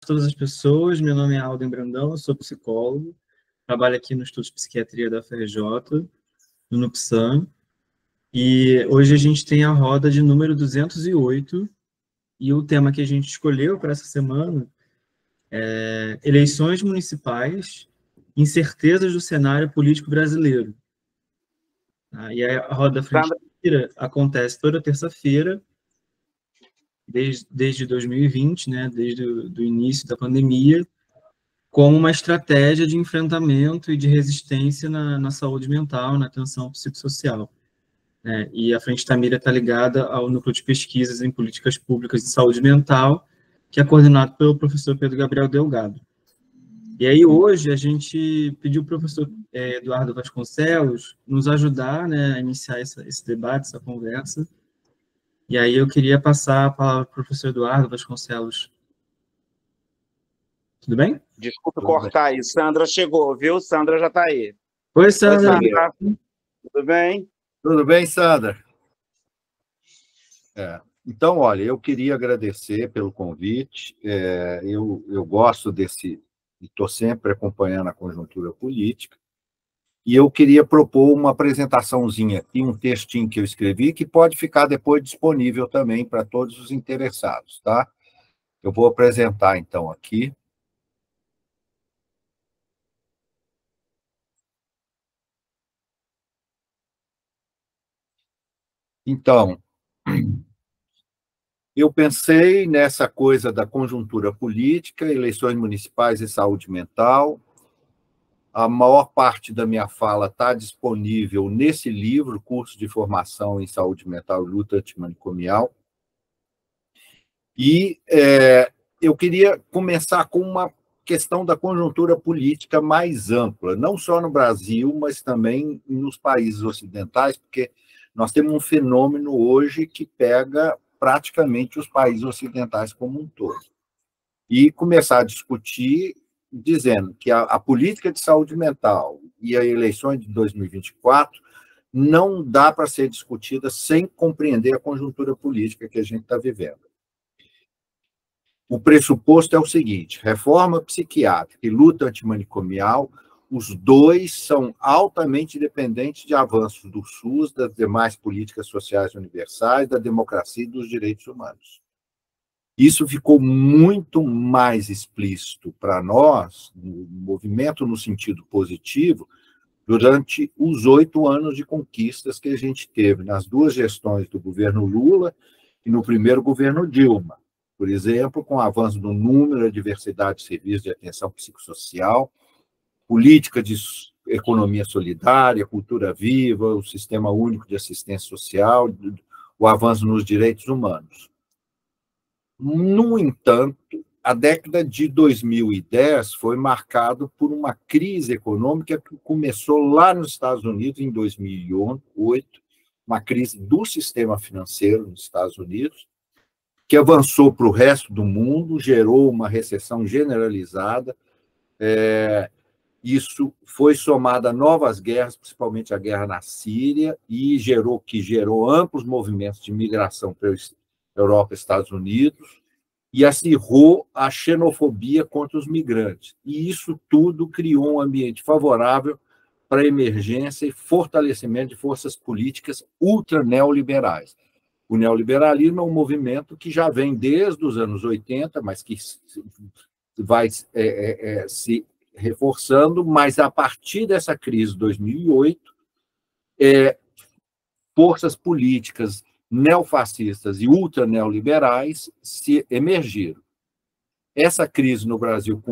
todas as pessoas. Meu nome é Alden Brandão, eu sou psicólogo, trabalho aqui no Instituto de Psiquiatria da UFRJ, no NUPSAM, e hoje a gente tem a roda de número 208, e o tema que a gente escolheu para essa semana é eleições municipais, incertezas do cenário político brasileiro. E a roda Frente Mira acontece toda terça-feira, desde 2020, né, desde o início da pandemia, como uma estratégia de enfrentamento e de resistência na saúde mental, na atenção psicossocial. Né? E a Frente Tamira está ligada ao Núcleo de Pesquisas em Políticas Públicas de Saúde Mental, que é coordenado pelo professor Pedro Gabriel Delgado. E aí, hoje, a gente pediu para o professor Eduardo Vasconcelos nos ajudar, né, a iniciar esse debate, essa conversa. E aí eu queria passar a palavra para o professor Eduardo Vasconcelos. Tudo bem? Desculpa cortar aí. Sandra chegou, viu? Sandra já está aí. Oi, Sandra. Oi, Sandra. Tudo bem? Tudo bem, Sandra? Então, olha, eu queria agradecer pelo convite. Eu gosto desse... Estou sempre acompanhando a conjuntura política. E eu queria propor uma apresentaçãozinha aqui, um textinho que eu escrevi, que pode ficar depois disponível também para todos os interessados, tá? Eu vou apresentar, então, aqui. Então, eu pensei nessa coisa da conjuntura política, eleições municipais e saúde mental. A maior parte da minha fala está disponível nesse livro, Curso de Formação em Saúde Mental e Luta Antimanicomial. E eu queria começar com uma questão da conjuntura política mais ampla, não só no Brasil, mas também nos países ocidentais, porque nós temos um fenômeno hoje que pega praticamente os países ocidentais como um todo. E começar a discutir dizendo que a política de saúde mental e as eleições de 2024 não dá para ser discutida sem compreender a conjuntura política que a gente está vivendo. O pressuposto é o seguinte: reforma psiquiátrica e luta antimanicomial, os dois são altamente dependentes de avanços do SUS, das demais políticas sociais universais, da democracia e dos direitos humanos. Isso ficou muito mais explícito para nós, no movimento no sentido positivo, durante os 8 anos de conquistas que a gente teve nas duas gestões do governo Lula e no primeiro governo Dilma. Por exemplo, com o avanço do número, a diversidade de serviços de atenção psicossocial, política de economia solidária, cultura viva, o sistema único de assistência social, o avanço nos direitos humanos. No entanto, a década de 2010 foi marcada por uma crise econômica que começou lá nos Estados Unidos, em 2008, uma crise do sistema financeiro nos Estados Unidos, que avançou para o resto do mundo, gerou uma recessão generalizada. Isso foi somado a novas guerras, principalmente a guerra na Síria, e gerou amplos movimentos de migração para a Europa e Estados Unidos, e acirrou a xenofobia contra os migrantes. E isso tudo criou um ambiente favorável para a emergência e fortalecimento de forças políticas ultra-neoliberais. O neoliberalismo é um movimento que já vem desde os anos 80, mas que vai se reforçando, mas a partir dessa crise de 2008, forças políticas neofascistas e ultraneoliberais se emergiram. Essa crise no Brasil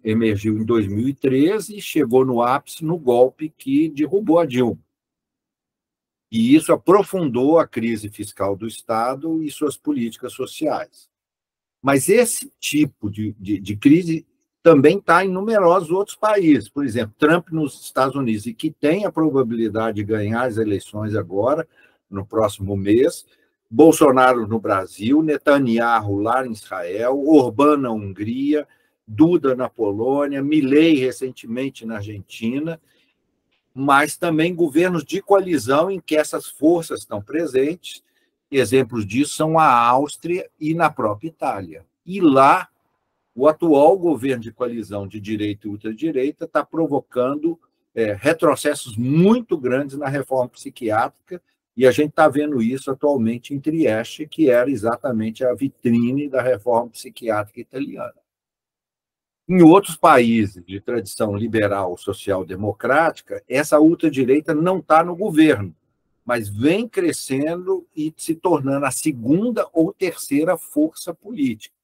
emergiu em 2013 e chegou no ápice no golpe que derrubou a Dilma. E isso aprofundou a crise fiscal do Estado e suas políticas sociais. Mas esse tipo de crise também está em numerosos outros países. Por exemplo, Trump nos Estados Unidos, e que tem a probabilidade de ganhar as eleições agora, no próximo mês, Bolsonaro no Brasil, Netanyahu lá em Israel, Orbán na Hungria, Duda na Polônia, Milei recentemente na Argentina, mas também governos de coalizão em que essas forças estão presentes. Exemplos disso são a Áustria e na própria Itália. E lá o atual governo de coalizão de direita e ultradireita está provocando retrocessos muito grandes na reforma psiquiátrica, e a gente está vendo isso atualmente em Trieste, que era exatamente a vitrine da reforma psiquiátrica italiana. Em outros países de tradição liberal, social-democrática, essa ultradireita não está no governo, mas vem crescendo e se tornando a segunda ou terceira força política.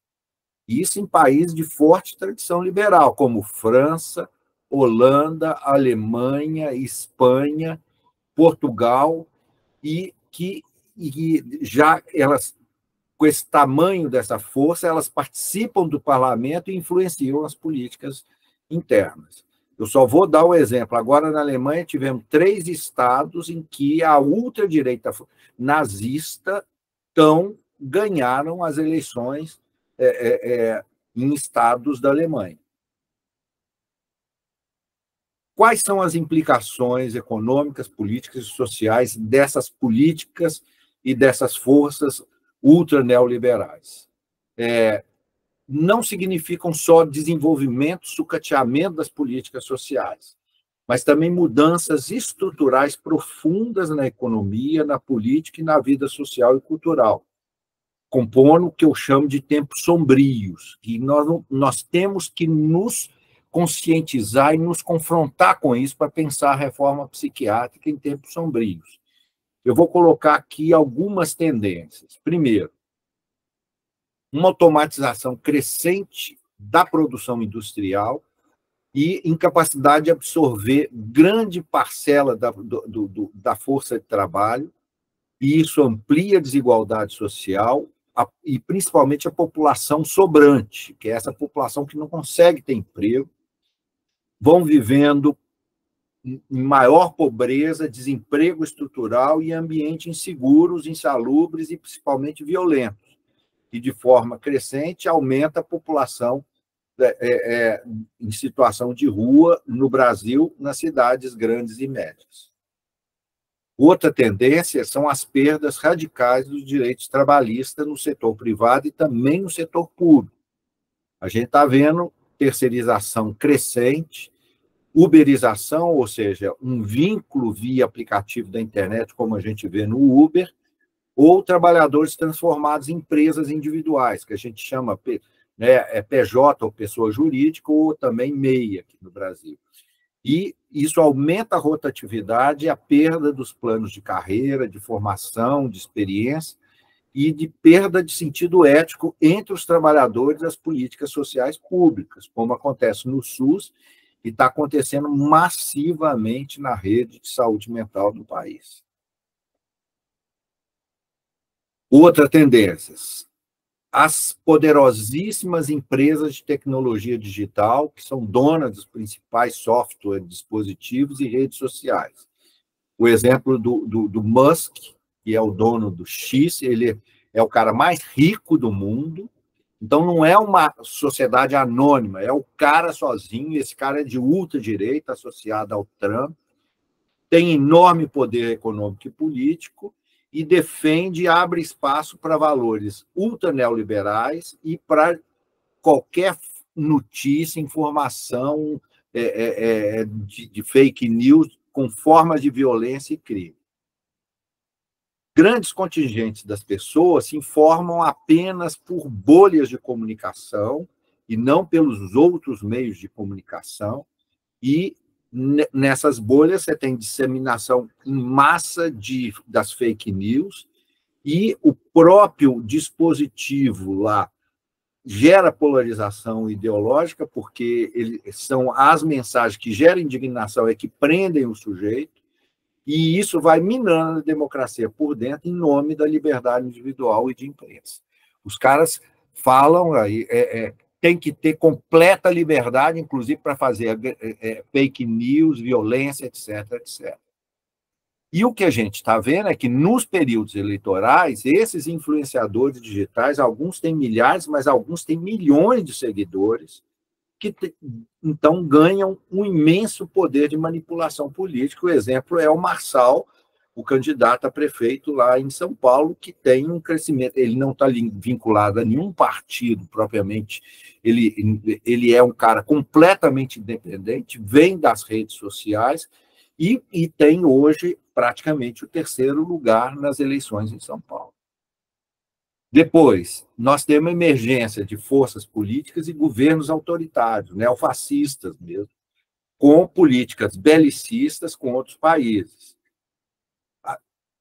Isso em países de forte tradição liberal, como França, Holanda, Alemanha, Espanha, Portugal, e que já elas, com esse tamanho dessa força, elas participam do parlamento e influenciam as políticas internas. Eu só vou dar um exemplo. Agora, na Alemanha, tivemos 3 estados em que a ultradireita nazista ganharam as eleições em estados da Alemanha. Quais são as implicações econômicas, políticas e sociais dessas políticas e dessas forças ultra-neoliberais? Não significam só desenvolvimento, sucateamento das políticas sociais, mas também mudanças estruturais profundas na economia, na política e na vida social e cultural, compondo o que eu chamo de tempos sombrios, e nós temos que nos conscientizar e nos confrontar com isso para pensar a reforma psiquiátrica em tempos sombrios. Eu vou colocar aqui algumas tendências. Primeiro, uma automatização crescente da produção industrial e incapacidade de absorver grande parcela da força de trabalho, e isso amplia a desigualdade social e, principalmente, a população sobrante, que é essa população que não consegue ter emprego, vão vivendo em maior pobreza, desemprego estrutural e ambientes inseguros, insalubres e, principalmente, violentos. E, de forma crescente, aumenta a população em situação de rua no Brasil, nas cidades grandes e médias. Outra tendência são as perdas radicais dos direitos trabalhistas no setor privado e também no setor público. A gente está vendo terceirização crescente, uberização, ou seja, um vínculo via aplicativo da internet, como a gente vê no Uber, ou trabalhadores transformados em empresas individuais, que a gente chama PJ, ou pessoa jurídica, ou também MEI aqui no Brasil. E isso aumenta a rotatividade e a perda dos planos de carreira, de formação, de experiência, e de perda de sentido ético entre os trabalhadores das políticas sociais públicas, como acontece no SUS e está acontecendo massivamente na rede de saúde mental do país. Outra tendência, as poderosíssimas empresas de tecnologia digital, que são donas dos principais softwares, dispositivos e redes sociais. O exemplo do Musk, que é o dono do X, ele é o cara mais rico do mundo. Então, não é uma sociedade anônima, é o cara sozinho. Esse cara é de ultradireita, associado ao Trump, tem enorme poder econômico e político e defende e abre espaço para valores ultraneoliberais e para qualquer notícia, informação de fake news com formas de violência e crime. Grandes contingentes das pessoas se informam apenas por bolhas de comunicação e não pelos outros meios de comunicação, e nessas bolhas você tem disseminação em massa das fake news, e o próprio dispositivo lá gera polarização ideológica, porque são as mensagens que geram indignação que prendem o sujeito, e isso vai minando a democracia por dentro em nome da liberdade individual e de imprensa. Os caras falam aí, tem que ter completa liberdade, inclusive para fazer fake news, violência, etc, etc. E o que a gente está vendo é que, nos períodos eleitorais, esses influenciadores digitais, alguns têm milhares, mas alguns têm milhões de seguidores, que então ganham um imenso poder de manipulação política. O exemplo é o Marçal, o candidato a prefeito lá em São Paulo, que tem um crescimento. Ele não está vinculado a nenhum partido propriamente, ele é um cara completamente independente, vem das redes sociais e tem hoje praticamente o terceiro lugar nas eleições em São Paulo. Depois, nós temos a emergência de forças políticas e governos autoritários, neofascistas mesmo, com políticas belicistas com outros países.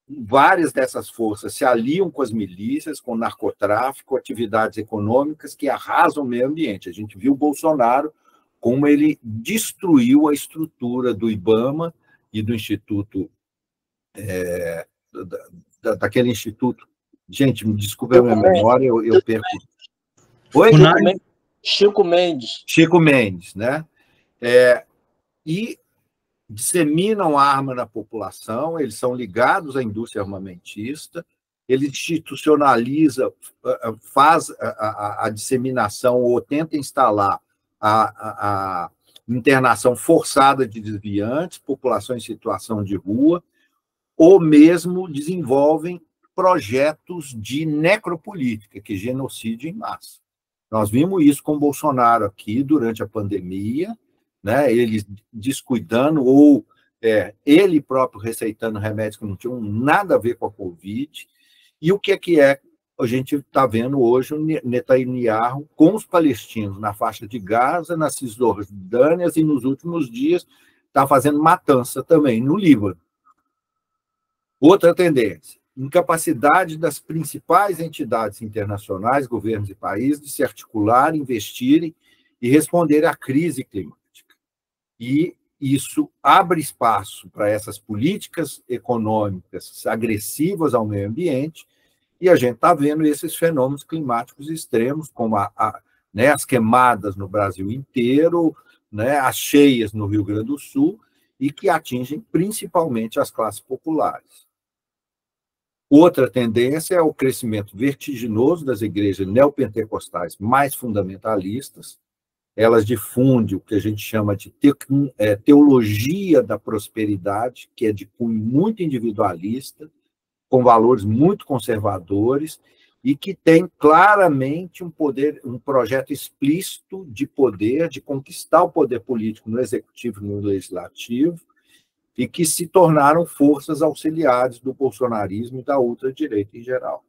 Várias dessas forças se aliam com as milícias, com o narcotráfico, atividades econômicas que arrasam o meio ambiente. A gente viu o Bolsonaro, como ele destruiu a estrutura do IBAMA e do Instituto, daquele instituto. Gente, me desculpe a minha memória, eu perco. Oi? Chico Mendes. Chico Mendes, né? E disseminam arma na população, eles são ligados à indústria armamentista, ele institucionaliza, faz a disseminação ou tenta instalar a internação forçada de desviantes, população em situação de rua, ou mesmo desenvolvem projetos de necropolítica, que é genocídio em massa. Nós vimos isso com Bolsonaro aqui durante a pandemia, né? Ele descuidando ou ele próprio receitando remédios que não tinham nada a ver com a Covid. E o que é a gente está vendo hoje o Netanyahu com os palestinos na faixa de Gaza, nas Cisjordânias e nos últimos dias está fazendo matança também no Líbano. Outra tendência, incapacidade das principais entidades internacionais, governos e países, de se articular, investirem e responder à crise climática. E isso abre espaço para essas políticas econômicas agressivas ao meio ambiente, e a gente está vendo esses fenômenos climáticos extremos, como as queimadas no Brasil inteiro, né, as cheias no Rio Grande do Sul, e que atingem principalmente as classes populares. Outra tendência é o crescimento vertiginoso das igrejas neopentecostais mais fundamentalistas. Elas difundem o que a gente chama de teologia da prosperidade, que é de cunho muito individualista, com valores muito conservadores, e que tem claramente um projeto explícito de poder, de conquistar o poder político no executivo e no legislativo, e que se tornaram forças auxiliares do bolsonarismo e da ultradireita em geral.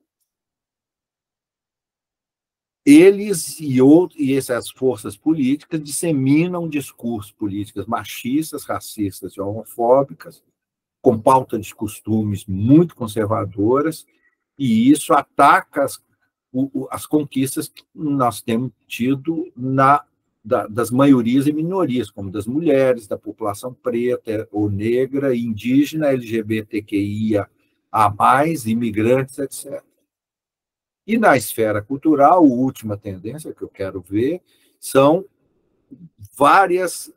Eles e essas forças políticas disseminam discursos políticas machistas, racistas e homofóbicas, com pauta de costumes muito conservadoras, e isso ataca as conquistas que nós temos tido das maiorias e minorias, como das mulheres, da população preta ou negra, indígena, LGBTQIA+, imigrantes, etc. E na esfera cultural, a última tendência que eu quero ver são várias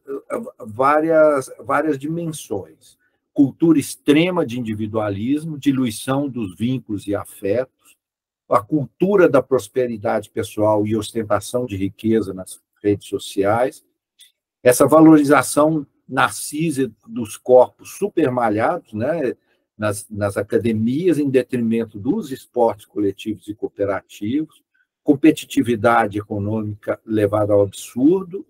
dimensões. Cultura extrema de individualismo, diluição dos vínculos e afetos, a cultura da prosperidade pessoal e ostentação de riqueza nas redes sociais, essa valorização narcisa dos corpos supermalhados, né, nas academias, em detrimento dos esportes coletivos e cooperativos, competitividade econômica levada ao absurdo,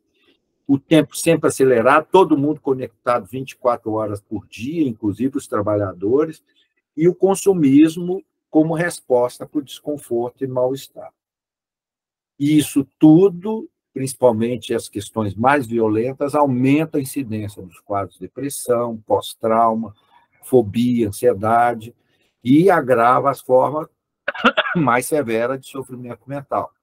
o tempo sempre acelerado, todo mundo conectado 24 horas por dia, inclusive os trabalhadores, e o consumismo como resposta para o desconforto e mal-estar. E isso tudo, principalmente as questões mais violentas, aumenta a incidência dos quadros de depressão, pós-trauma, fobia, ansiedade, e agrava as formas mais severas de sofrimento mental.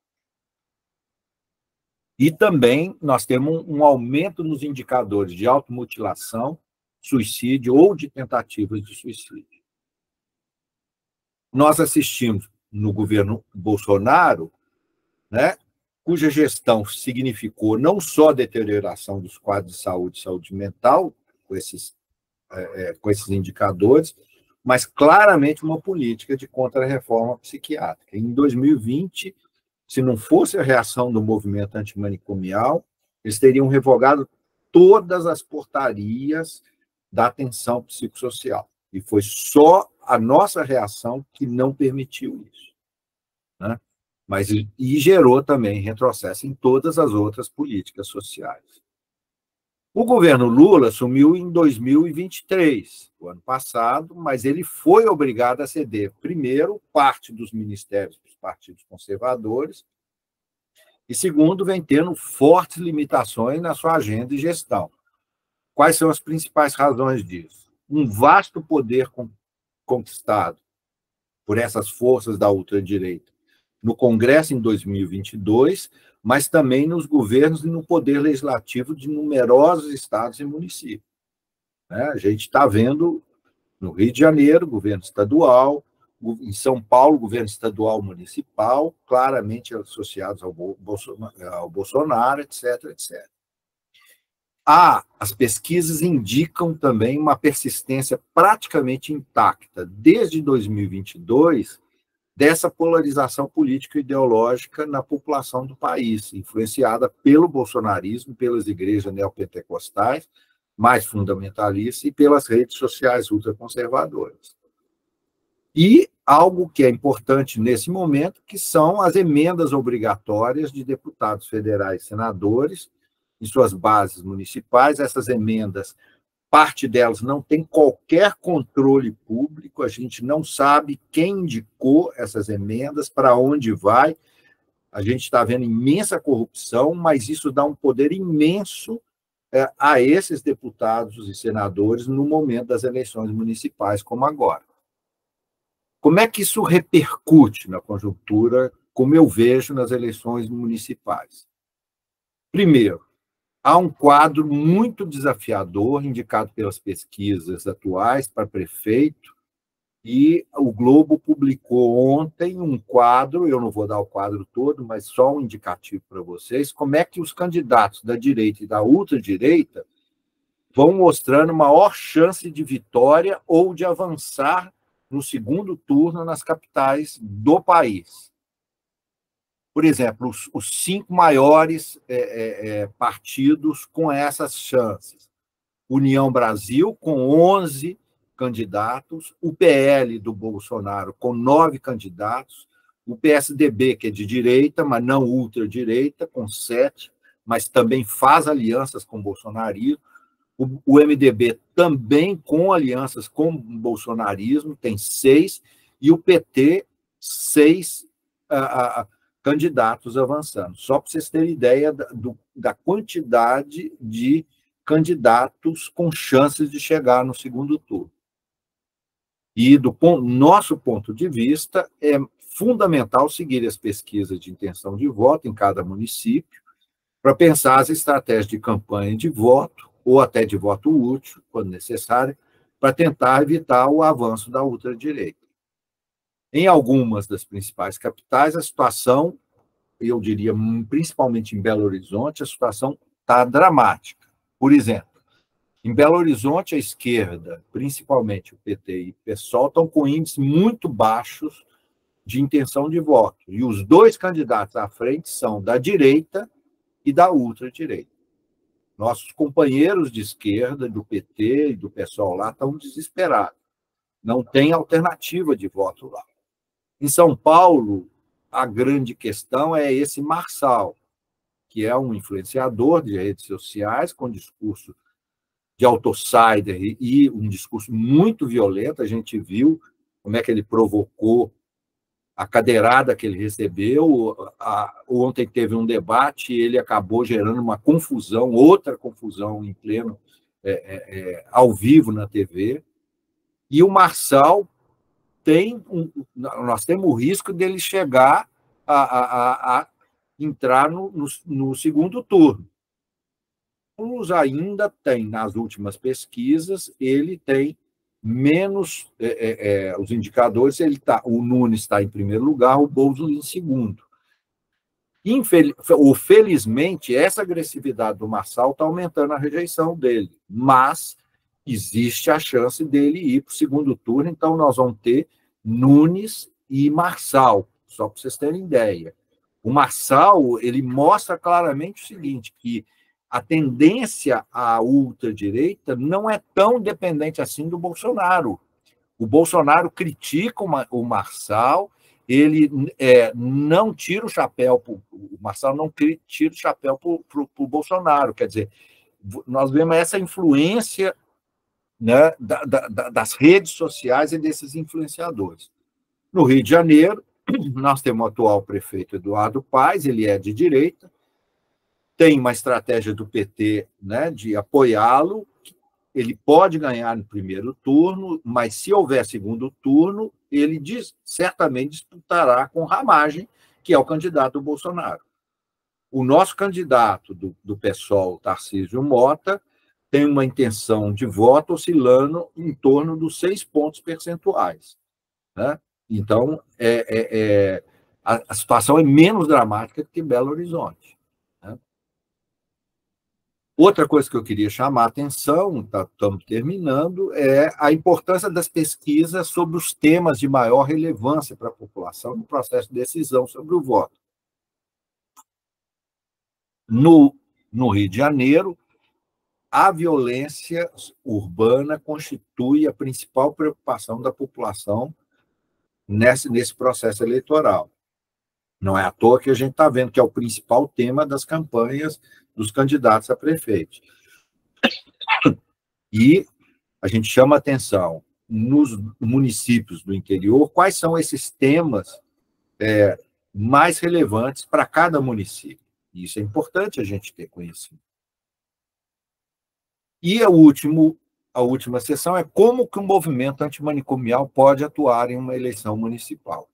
E também nós temos um aumento nos indicadores de automutilação, suicídio ou de tentativas de suicídio. Nós assistimos no governo Bolsonaro, né, cuja gestão significou não só a deterioração dos quadros de saúde mental, com esses indicadores, mas claramente uma política de contra-reforma psiquiátrica. Em 2020, se não fosse a reação do movimento antimanicomial, eles teriam revogado todas as portarias da atenção psicossocial. E foi só a nossa reação que não permitiu isso, né? Mas, e gerou também retrocesso em todas as outras políticas sociais. O governo Lula assumiu em 2023, o ano passado, mas ele foi obrigado a ceder, primeiro, parte dos ministérios dos partidos conservadores, e, segundo, vem tendo fortes limitações na sua agenda e gestão. Quais são as principais razões disso? Um vasto poder conquistado por essas forças da ultradireita no Congresso em 2022, mas também nos governos e no poder legislativo de numerosos estados e municípios, né? A gente está vendo no Rio de Janeiro, governo estadual, em São Paulo, governo estadual municipal, claramente associados ao Bolsonaro, etc, etc. As pesquisas indicam também uma persistência praticamente intacta, desde 2022, dessa polarização político-ideológica na população do país, influenciada pelo bolsonarismo, pelas igrejas neopentecostais, mais fundamentalistas, e pelas redes sociais ultraconservadoras. E algo que é importante nesse momento, que são as emendas obrigatórias de deputados federais e senadores em suas bases municipais. Essas emendas, parte delas não tem qualquer controle público, a gente não sabe quem indicou essas emendas, para onde vai. A gente está vendo imensa corrupção, mas isso dá um poder imenso a esses deputados e senadores no momento das eleições municipais, como agora. Como é que isso repercute na conjuntura, como eu vejo nas eleições municipais? Primeiro, há um quadro muito desafiador, indicado pelas pesquisas atuais para prefeito, e o Globo publicou ontem um quadro, eu não vou dar o quadro todo, mas só um indicativo para vocês, como é que os candidatos da direita e da ultradireita vão mostrando maior chance de vitória ou de avançar no segundo turno nas capitais do país. Por exemplo, os 5 maiores partidos com essas chances. União Brasil, com 11 candidatos, o PL do Bolsonaro, com 9 candidatos, o PSDB, que é de direita, mas não ultradireita, com 7, mas também faz alianças com o bolsonarismo, o MDB também com alianças com o bolsonarismo, tem 6, e o PT, 6 candidatos avançando. Só para vocês terem ideia da quantidade de candidatos com chances de chegar no segundo turno. E, do nosso ponto de vista, é fundamental seguir as pesquisas de intenção de voto em cada município para pensar as estratégias de campanha de voto, ou até de voto útil, quando necessário, para tentar evitar o avanço da ultradireita. Em algumas das principais capitais, a situação, eu diria, principalmente em Belo Horizonte, a situação está dramática. Por exemplo, em Belo Horizonte, a esquerda, principalmente o PT e o PSOL, estão com índices muito baixos de intenção de voto. E os 2 candidatos à frente são da direita e da ultradireita. Nossos companheiros de esquerda, do PT e do PSOL lá, estão desesperados. Não tem alternativa de voto lá. Em São Paulo, a grande questão é esse Marçal, que é um influenciador de redes sociais, com discurso de outsider e um discurso muito violento. A gente viu como é que ele provocou a cadeirada que ele recebeu. Ontem teve um debate e ele acabou gerando uma confusão, outra confusão em pleno, ao vivo na TV. E o Marçal nós temos o risco dele chegar a entrar no segundo turno. Ainda tem, nas últimas pesquisas, ele tem menos os indicadores, o Nunes está em primeiro lugar, o Boulos em segundo. Felizmente, essa agressividade do Marçal está aumentando a rejeição dele, mas existe a chance dele ir para o segundo turno, então nós vamos ter Nunes e Marçal, só para vocês terem ideia. O Marçal, ele mostra claramente o seguinte, que a tendência à ultradireita não é tão dependente assim do Bolsonaro. O Bolsonaro critica o Marçal, ele não tira o chapéu, o Marçal não tira o chapéu para o Bolsonaro, quer dizer, nós vemos essa influência, né, das redes sociais e desses influenciadores. No Rio de Janeiro, nós temos o atual prefeito Eduardo Paes, ele é de direita, tem uma estratégia do PT, né, de apoiá-lo, ele pode ganhar no primeiro turno, mas se houver segundo turno, ele certamente disputará com Ramagem, que é o candidato do Bolsonaro. O nosso candidato do PSOL, Tarcísio Mota, tem uma intenção de voto oscilando em torno dos 6 pontos percentuais, né? Então, a situação é menos dramática que em Belo Horizonte, né? Outra coisa que eu queria chamar a atenção, estamos terminando, é a importância das pesquisas sobre os temas de maior relevância para a população no processo de decisão sobre o voto. No Rio de Janeiro, a violência urbana constitui a principal preocupação da população nesse processo eleitoral. Não é à toa que a gente está vendo que é o principal tema das campanhas dos candidatos a prefeito. E a gente chama atenção nos municípios do interior, quais são esses temas mais relevantes para cada município. Isso é importante a gente ter conhecimento. E a última sessão é como que o movimento antimanicomial pode atuar em uma eleição municipal.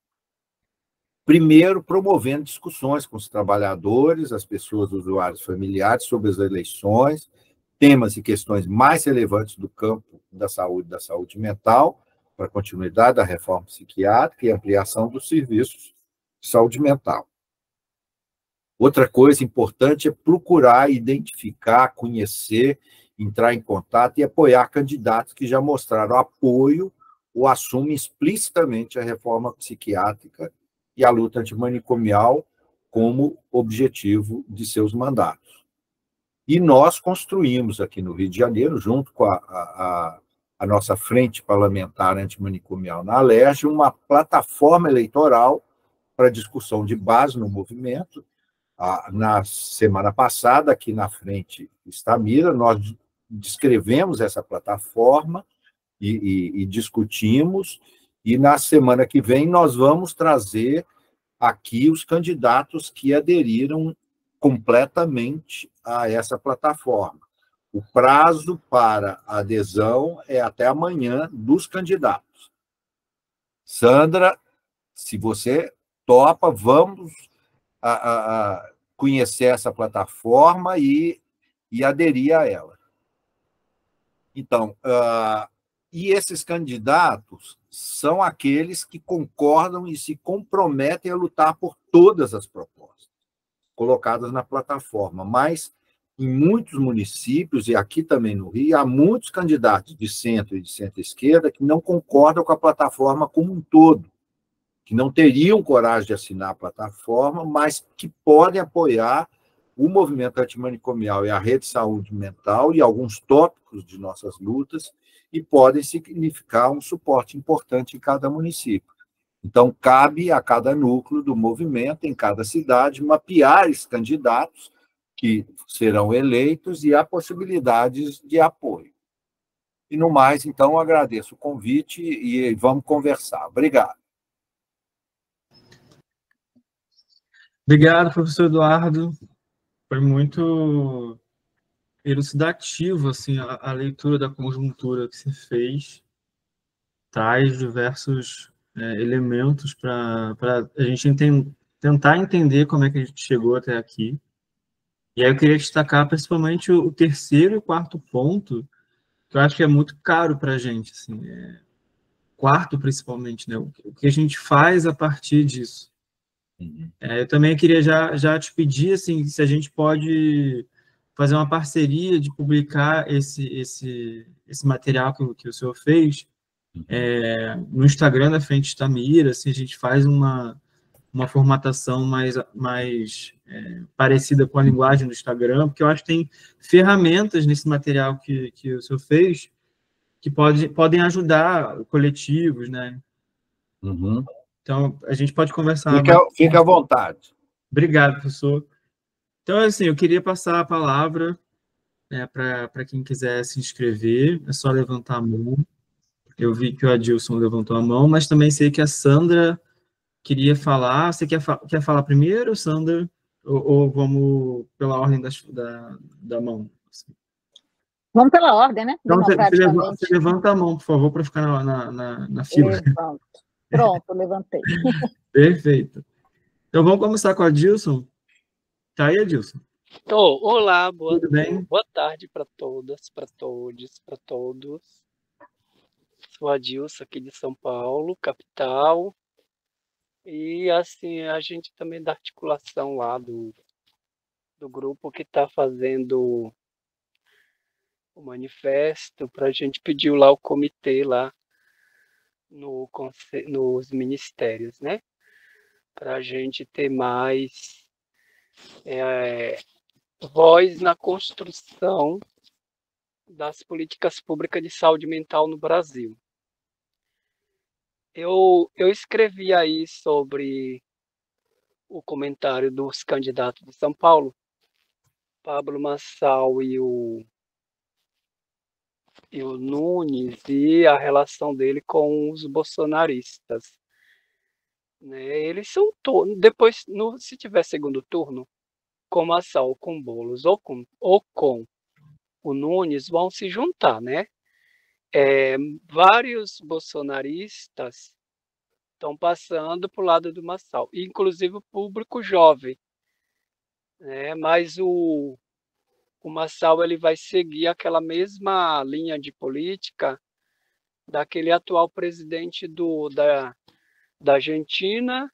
Primeiro, promovendo discussões com os trabalhadores, as pessoas, usuários familiares, sobre as eleições, temas e questões mais relevantes do campo da saúde mental, para a continuidade da reforma psiquiátrica e ampliação dos serviços de saúde mental. Outra coisa importante é procurar identificar, conhecer, entrar em contato e apoiar candidatos que já mostraram apoio ou assumem explicitamente a reforma psiquiátrica e a luta antimanicomial como objetivo de seus mandatos. E nós construímos aqui no Rio de Janeiro, junto com a nossa frente parlamentar antimanicomial na Alerj, uma plataforma eleitoral para discussão de base no movimento. Na semana passada, aqui na frente Estamira, nós descrevemos essa plataforma e discutimos, e na semana que vem nós vamos trazer aqui os candidatos que aderiram completamente a essa plataforma. O prazo para adesão é até amanhã dos candidatos. Sandra, se você topa, vamos conhecer essa plataforma e aderir a ela. Então, e esses candidatos são aqueles que concordam e se comprometem a lutar por todas as propostas colocadas na plataforma, mas em muitos municípios, e aqui também no Rio, há muitos candidatos de centro e de centro-esquerda que não concordam com a plataforma como um todo, que não teriam coragem de assinar a plataforma, mas que podem apoiar o movimento antimanicomial e a rede de saúde mental e alguns tópicos de nossas lutas e podem significar um suporte importante em cada município. Então, cabe a cada núcleo do movimento, em cada cidade, mapear esses candidatos que serão eleitos e há possibilidades de apoio. E, no mais, então, agradeço o convite e vamos conversar. Obrigado. Obrigado, professor Eduardo. Foi muito elucidativo assim, a leitura da conjuntura que você fez. Traz diversos elementos para a gente tentar entender como é que a gente chegou até aqui. E aí eu queria destacar principalmente o terceiro e o quarto ponto, que eu acho que é muito caro para a gente. Assim, quarto, principalmente, né? O que a gente faz a partir disso. Eu também queria já te pedir assim, se a gente pode fazer uma parceria de publicar esse material que o senhor fez no Instagram da Frente Estamira, assim, a gente faz uma formatação mais parecida com a linguagem do Instagram, porque eu acho que tem ferramentas nesse material que o senhor fez que podem ajudar coletivos, né? Uhum. Então, a gente pode conversar. Fica à vontade. Obrigado, professor. Então, assim, eu queria passar a palavra, né, para quem quiser se inscrever, é só levantar a mão. Eu vi que o Adilson levantou a mão, mas também sei que a Sandra queria falar. Você quer falar primeiro, Sandra? Ou vamos pela ordem da mão? Vamos pela ordem, né? Então, Democraticamente. você levanta a mão, por favor, para ficar na fila. Levanto. Pronto, levantei. Perfeito. Então, vamos começar com o Adilson. Tá aí, Adilson? Olá, Tudo bem? boa tarde para todas, para todos, para todos. Sou Adilson aqui de São Paulo, capital. E assim, a gente também da articulação lá do grupo que está fazendo o manifesto para a gente pediu lá o comitê lá nos ministérios, né? Para a gente ter mais voz na construção das políticas públicas de saúde mental no Brasil. Eu escrevi aí sobre o comentário dos candidatos de São Paulo, Pablo Marçal e o Nunes, e a relação dele com os bolsonaristas. Né? Eles são todos. Depois, se tiver segundo turno, com Marçal, com Boulos ou com o Nunes, vão se juntar, né? Vários bolsonaristas estão passando para o lado do Marçal, inclusive o público jovem, né? Mas o Marçal ele vai seguir aquela mesma linha de política daquele atual presidente da Argentina,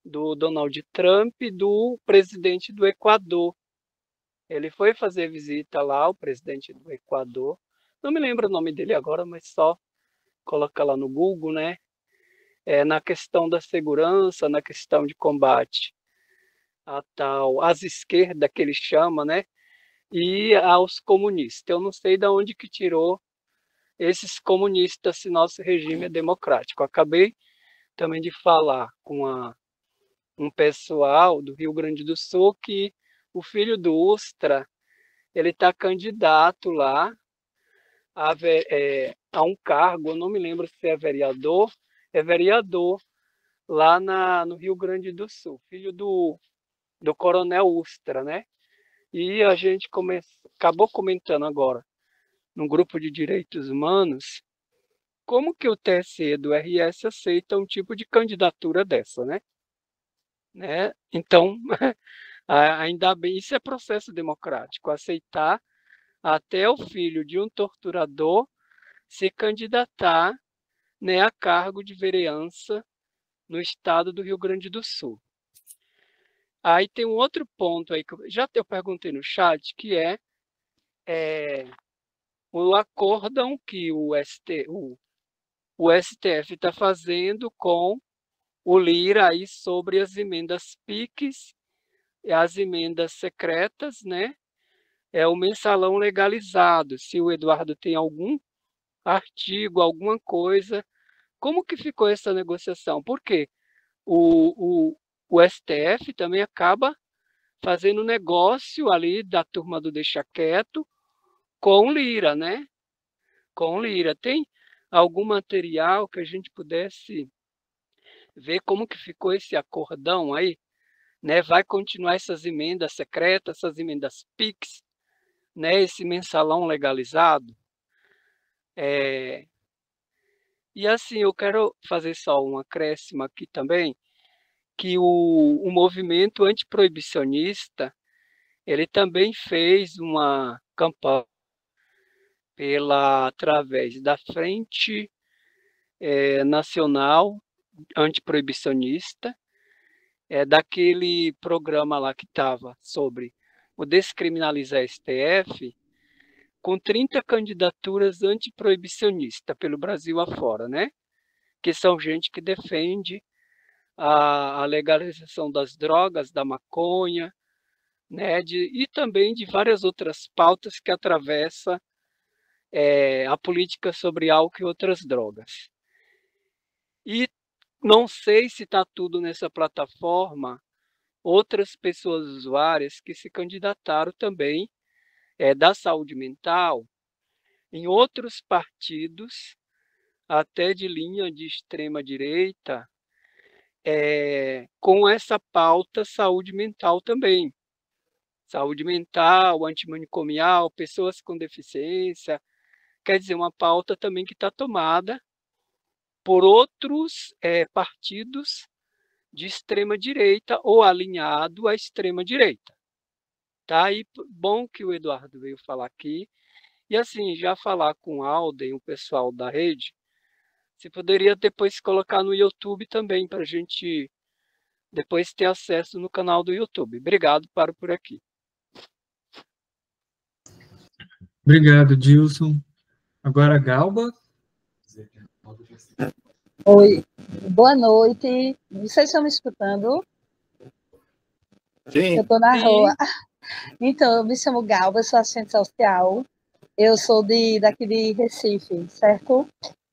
do Donald Trump, do presidente do Equador. Ele foi fazer visita lá, o presidente do Equador, não me lembro o nome dele agora, mas só coloca lá no Google, né? Na questão da segurança, na questão de combate às esquerdas, que ele chama, né? E aos comunistas. Eu não sei de onde que tirou esses comunistas se nosso regime é democrático. Acabei também de falar com um pessoal do Rio Grande do Sul que o filho do Ustra, ele está candidato lá a um cargo, eu não me lembro se é vereador lá no Rio Grande do Sul, filho do coronel Ustra, né? E a gente acabou comentando agora, num grupo de direitos humanos, como que o TSE do RS aceita um tipo de candidatura dessa, né? Então, ainda bem, isso é processo democrático, aceitar até o filho de um torturador se candidatar, né, a cargo de vereança no estado do Rio Grande do Sul. Aí tem um outro ponto aí que eu perguntei no chat, que é o acórdão que o STF está fazendo com o Lira aí sobre as emendas PIX e as emendas secretas, né? O mensalão legalizado. Se o Eduardo tem algum artigo, alguma coisa, como que ficou essa negociação? Porque o STF também acaba fazendo negócio ali da turma do Deixa Quieto com Lira, né? Com Lira. Tem algum material que a gente pudesse ver como que ficou esse acordão aí? Né? Vai continuar essas emendas secretas, essas emendas PIX, né? Esse mensalão legalizado? E assim, eu quero fazer só um acréscimo aqui também, que o movimento antiproibicionista, ele também fez uma campanha através da Frente Nacional Antiproibicionista, daquele programa lá que estava sobre o Descriminalizar STF, com 30 candidaturas antiproibicionistas pelo Brasil afora, né? Que são gente que defende a legalização das drogas, da maconha, né? E também de várias outras pautas que atravessam a política sobre álcool e outras drogas. E não sei se está tudo nessa plataforma, outras pessoas usuárias que se candidataram também da saúde mental em outros partidos, até de linha de extrema-direita, com essa pauta saúde mental também. Saúde mental, antimanicomial, pessoas com deficiência, quer dizer, uma pauta também que está tomada por outros partidos de extrema-direita ou alinhado à extrema-direita. Tá? E bom que o Eduardo veio falar aqui. E assim, já falar com o Alden, o pessoal da rede, você poderia depois colocar no YouTube também, para a gente depois ter acesso no canal do YouTube. Obrigado, paro por aqui. Obrigado, Dilson. Agora, Galba. Oi, boa noite. Vocês estão me escutando? Sim. Eu estou na Sim. rua. Então, eu me chamo Galba, sou assistente social. Eu sou daqui de Recife, certo?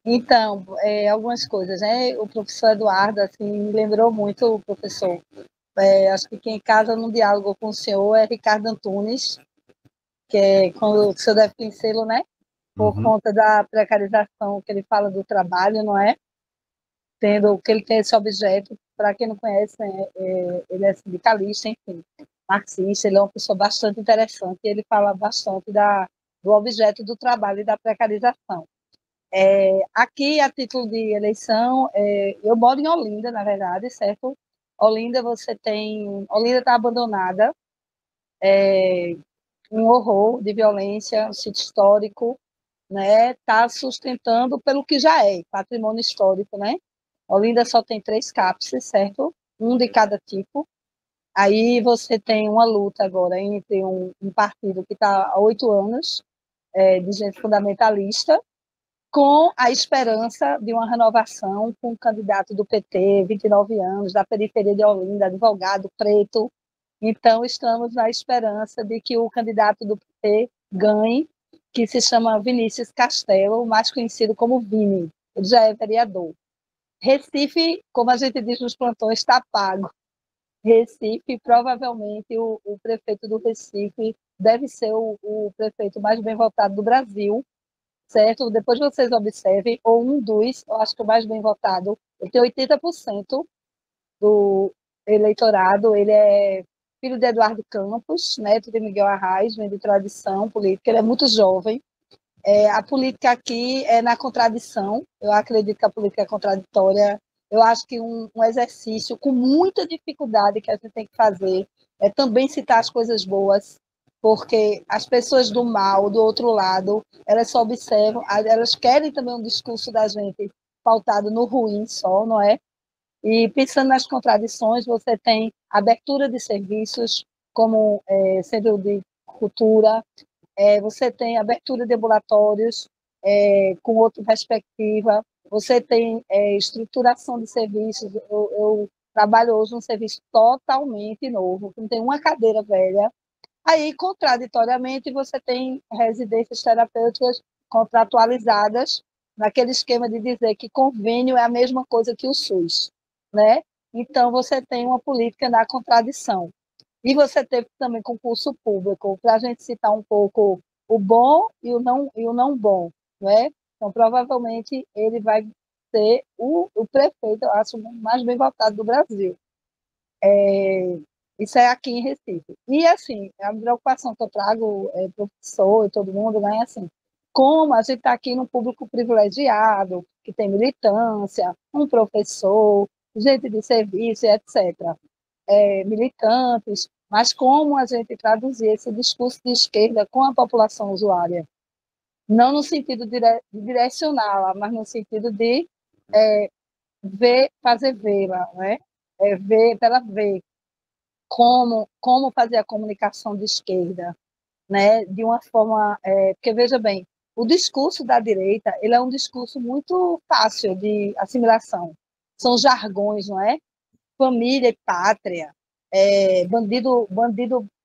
Então, algumas coisas, né? O professor Eduardo, assim, me lembrou muito o professor. Acho que quem casa num diálogo com o senhor é Ricardo Antunes, que é quando o senhor deve conhecê-lo, né? Por conta da precarização que ele fala do trabalho, não é? Tendo que ele tem esse objeto, para quem não conhece, né, ele é sindicalista, enfim, marxista, ele é uma pessoa bastante interessante, e ele fala bastante do objeto do trabalho e da precarização. Aqui, a título de eleição, eu moro em Olinda, na verdade, certo? Olinda está abandonada, um horror de violência, um sítio histórico, né? Está sustentando pelo que já é patrimônio histórico, né? Olinda só tem 3 CAPS, certo? Um de cada tipo. Aí você tem uma luta agora entre um partido que está há 8 anos, de gente fundamentalista, com a esperança de uma renovação com um candidato do PT, 29 anos, da periferia de Olinda, advogado, preto. Então, estamos na esperança de que o candidato do PT ganhe, que se chama Vinícius Castelo, mais conhecido como Vini. Ele já é vereador. Recife, como a gente diz nos plantões, está pago. Recife, provavelmente, o prefeito do Recife deve ser o prefeito mais bem votado do Brasil, certo? Depois vocês observem, ou um dos, eu acho que o mais bem votado, ele tem 80% do eleitorado, ele é filho de Eduardo Campos, neto de Miguel Arraes, vem de tradição política, ele é muito jovem. A política aqui é na contradição, eu acredito que a política é contraditória. Eu acho que um exercício com muita dificuldade que a gente tem que fazer é também citar as coisas boas, porque as pessoas do mal, do outro lado, elas só observam, elas querem também um discurso da gente pautado no ruim só, não é? E pensando nas contradições, você tem abertura de serviços como centro de cultura, você tem abertura de ambulatórios com outra perspectiva, você tem estruturação de serviços. Eu trabalho hoje num serviço totalmente novo, que não tem uma cadeira velha. Aí, contraditoriamente, você tem residências terapêuticas contratualizadas, naquele esquema de dizer que convênio é a mesma coisa que o SUS, né? Então, você tem uma política na contradição. E você teve também concurso público, para a gente citar um pouco o bom e o não bom, né? Então, provavelmente, ele vai ser o prefeito, eu acho, mais bem votado do Brasil. Isso é aqui em Recife. E, assim, a preocupação que eu trago, professor e todo mundo, né? Assim, como a gente está aqui num público privilegiado, que tem militância, um professor, gente de serviço, etc., militantes, mas como a gente traduzir esse discurso de esquerda com a população usuária? Não no sentido de direcioná-la, mas no sentido de fazer vê-la, né? Ver para ela ver como fazer a comunicação de esquerda, né? De uma forma... porque, veja bem, o discurso da direita ele é um discurso muito fácil de assimilação. São jargões, não é? Família e pátria, bandido bom,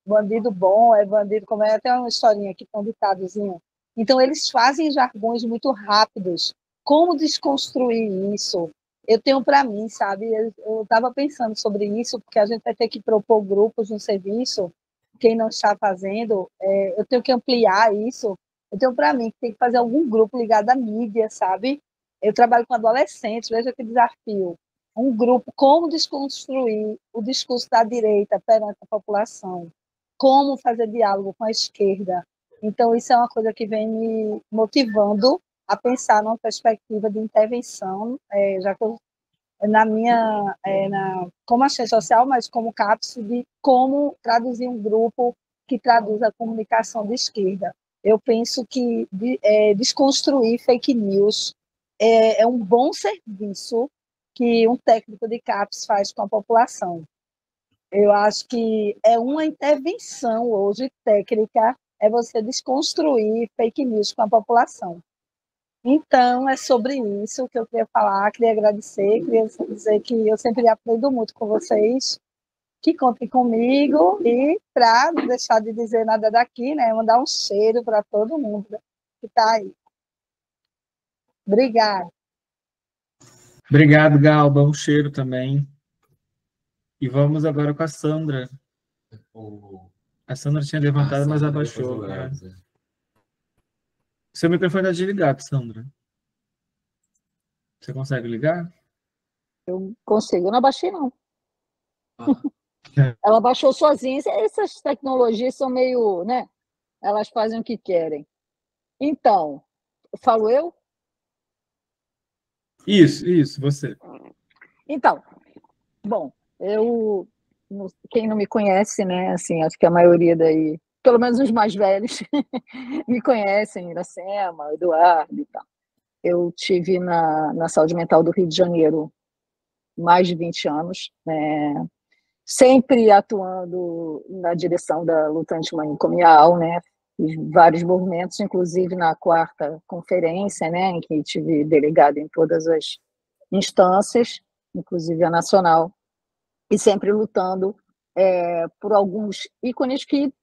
bandido, como é, até uma historinha aqui, um ditadozinho, Então, eles fazem jargões muito rápidos. Como desconstruir isso? Eu tenho para mim, sabe? Eu estava pensando sobre isso, porque a gente vai ter que propor grupos no serviço, quem não está fazendo, eu tenho que ampliar isso. Eu tenho para mim que tem que fazer algum grupo ligado à mídia, sabe? Eu trabalho com adolescentes, veja que desafio. Um grupo, como desconstruir o discurso da direita perante a população, como fazer diálogo com a esquerda. Então, isso é uma coisa que vem me motivando a pensar numa perspectiva de intervenção, já que eu, como assistente social, mas como CAPS, de como traduzir um grupo que traduz a comunicação de esquerda. Eu penso que desconstruir fake news é um bom serviço que um técnico de CAPS faz com a população. Eu acho que é uma intervenção hoje técnica, é você desconstruir fake news com a população. Então, é sobre isso que eu queria falar, queria agradecer, queria dizer que eu sempre aprendo muito com vocês, que contem comigo e, para não deixar de dizer nada daqui, né, mandar um cheiro para todo mundo que está aí. Obrigada. Obrigado, Galba. Um cheiro também. E vamos agora com a Sandra. A Sandra tinha levantado, mas abaixou. Né? Seu microfone está desligado, Sandra. Você consegue ligar? Eu consigo. Eu não abaixei, não. Ela baixou sozinha. Essas tecnologias são meio, né? Elas fazem o que querem. Então, falo eu? Isso, você. Então, bom, quem não me conhece, né, assim, acho que a maioria daí, pelo menos os mais velhos, me conhecem, Iracema, Eduardo e tal. Eu tive na saúde mental do Rio de Janeiro mais de 20 anos, né, sempre atuando na direção da luta antimanicomial, né, fiz vários movimentos, inclusive na 4ª conferência, né, em que tive delegado em todas as instâncias, inclusive a nacional, e sempre lutando por alguns ícones que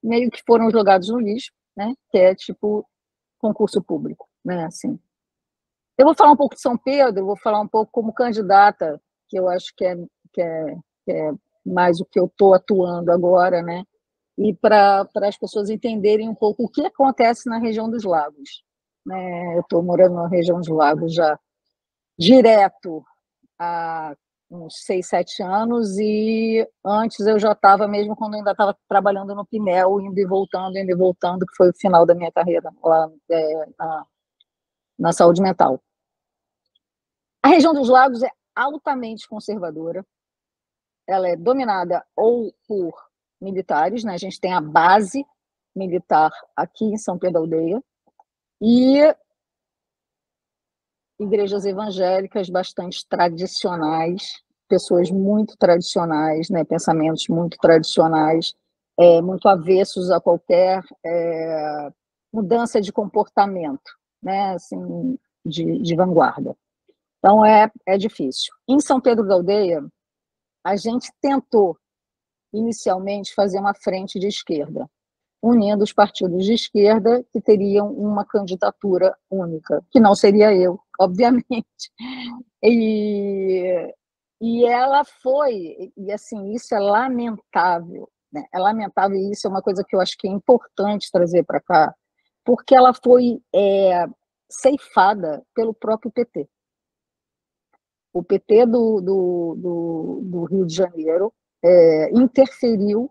meio que foram jogados no lixo, né, que é tipo concurso público, né, assim. Eu vou falar um pouco de São Pedro, vou falar um pouco como candidata, que eu acho que é mais o que eu estou atuando agora, né, e para as pessoas entenderem um pouco o que acontece na região dos lagos. Né? Eu estou morando na região dos lagos já direto há uns 6, 7 anos, e antes eu já estava, mesmo quando eu ainda estava trabalhando no Pinel, indo e voltando, que foi o final da minha carreira lá na saúde mental. A região dos lagos é altamente conservadora, ela é dominada ou por militares, né? A gente tem a base militar aqui em São Pedro da Aldeia, e igrejas evangélicas bastante tradicionais, pessoas muito tradicionais, né, pensamentos muito tradicionais, muito avessos a qualquer mudança de comportamento, né, assim, de vanguarda. Então, é difícil. Em São Pedro da Aldeia, a gente tentou, inicialmente, fazer uma frente de esquerda, unindo os partidos de esquerda que teriam uma candidatura única, que não seria eu, obviamente. E ela foi, e assim, isso é lamentável, né? É lamentável, e isso é uma coisa que eu acho que é importante trazer para cá, porque ela foi ceifada pelo próprio PT. O PT do Rio de Janeiro interferiu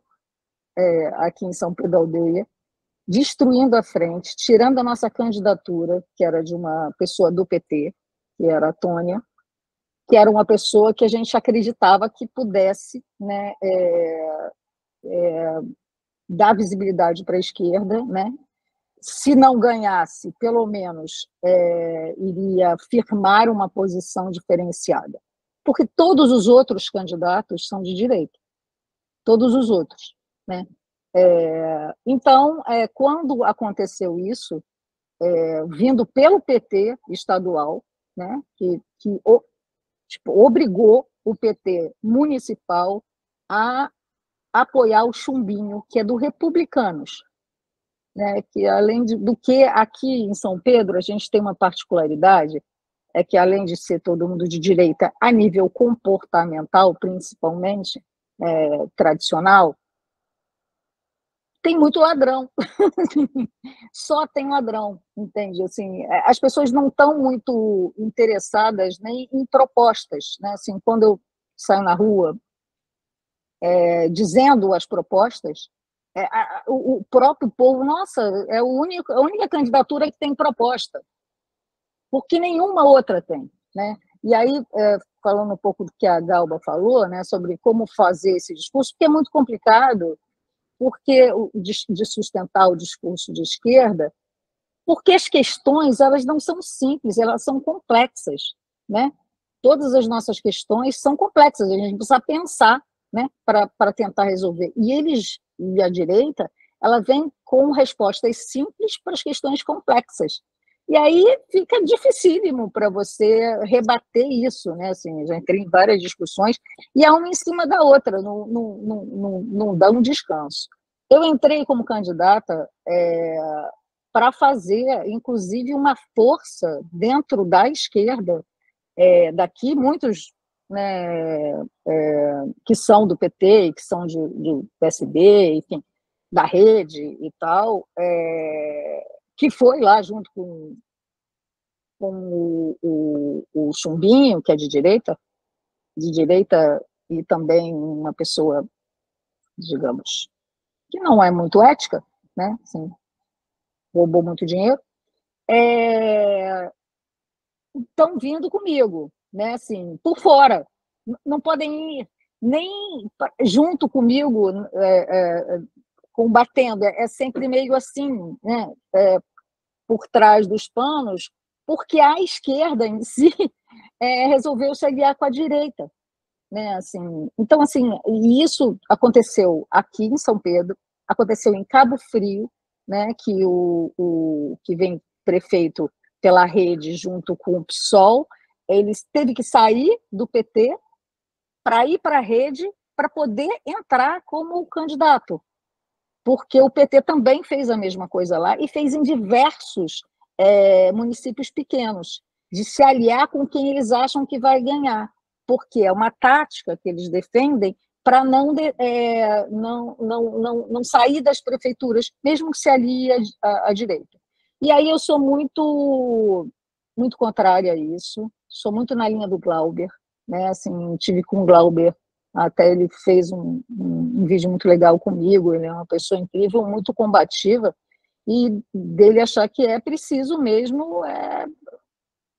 aqui em São Pedro da Aldeia, destruindo a frente, tirando a nossa candidatura, que era de uma pessoa do PT, que era a Tônia, que era uma pessoa que a gente acreditava que pudesse, né, dar visibilidade para a esquerda, né? Se não ganhasse, pelo menos iria firmar uma posição diferenciada. Porque todos os outros candidatos são de direita. Todos os outros, né? Então, quando aconteceu isso, vindo pelo PT estadual, né, que obrigou o PT municipal a apoiar o Chumbinho, que é do Republicanos. né, que além do que aqui em São Pedro a gente tem uma particularidade, é que além de ser todo mundo de direita a nível comportamental, principalmente, tradicional, tem muito ladrão. Só tem ladrão, entende? Assim, as pessoas não estão muito interessadas nem em propostas, né? Assim, quando eu saio na rua dizendo as propostas, o próprio povo, nossa, é a única candidatura que tem proposta, porque nenhuma outra tem, né? E aí, falando um pouco do que a Galba falou, né, sobre como fazer esse discurso, porque é muito complicado, porque de sustentar o discurso de esquerda, porque as questões elas não são simples, elas são complexas, né? Todas as nossas questões são complexas, a gente precisa pensar, né, para tentar resolver. E a direita, ela vem com respostas simples para as questões complexas. E aí fica dificílimo para você rebater isso, né? Assim, já entrei em várias discussões, e é uma em cima da outra, não dá um descanso. Eu entrei como candidata para fazer, inclusive, uma força dentro da esquerda, daqui, muitos, né, que são do PT, que são de PSB, enfim, da rede e tal, que foi lá junto com o Chumbinho, que é de direita e também uma pessoa, digamos, que não é muito ética, né, assim, roubou muito dinheiro, estão vindo comigo, né, assim, por fora, não podem ir nem junto comigo, combatendo, é sempre meio assim, né, por trás dos panos, porque a esquerda em si resolveu se aliar com a direita, né, assim. Então, assim, e isso aconteceu aqui em São Pedro, aconteceu em Cabo Frio, né, que o que vem prefeito pela rede junto com o PSOL, ele teve que sair do PT para ir para a rede para poder entrar como candidato, porque o PT também fez a mesma coisa lá e fez em diversos municípios pequenos, de se aliar com quem eles acham que vai ganhar, porque é uma tática que eles defendem para não sair das prefeituras, mesmo que se alie à direita. E aí eu sou muito, muito contrária a isso, sou muito na linha do Glauber, né? Assim, tive com o Glauber, até ele fez um vídeo muito legal comigo, ele é uma pessoa incrível, muito combativa, e dele achar que é preciso mesmo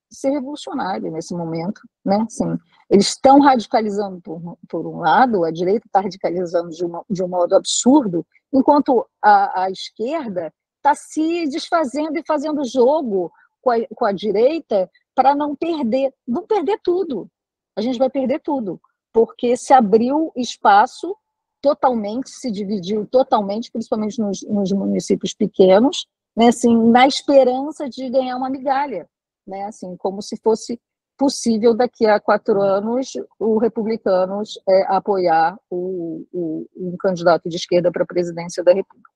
ser revolucionário nesse momento, né? Assim, eles estão radicalizando por um lado, a direita está radicalizando de um modo absurdo, enquanto a esquerda está se desfazendo e fazendo jogo com a direita para não perder. Vão perder tudo. A gente vai perder tudo, porque se abriu espaço totalmente, se dividiu totalmente, principalmente nos municípios pequenos, né? Assim, na esperança de ganhar uma migalha, né? Assim, como se fosse possível daqui a 4 anos o Republicanos apoiar um candidato de esquerda para a presidência da República.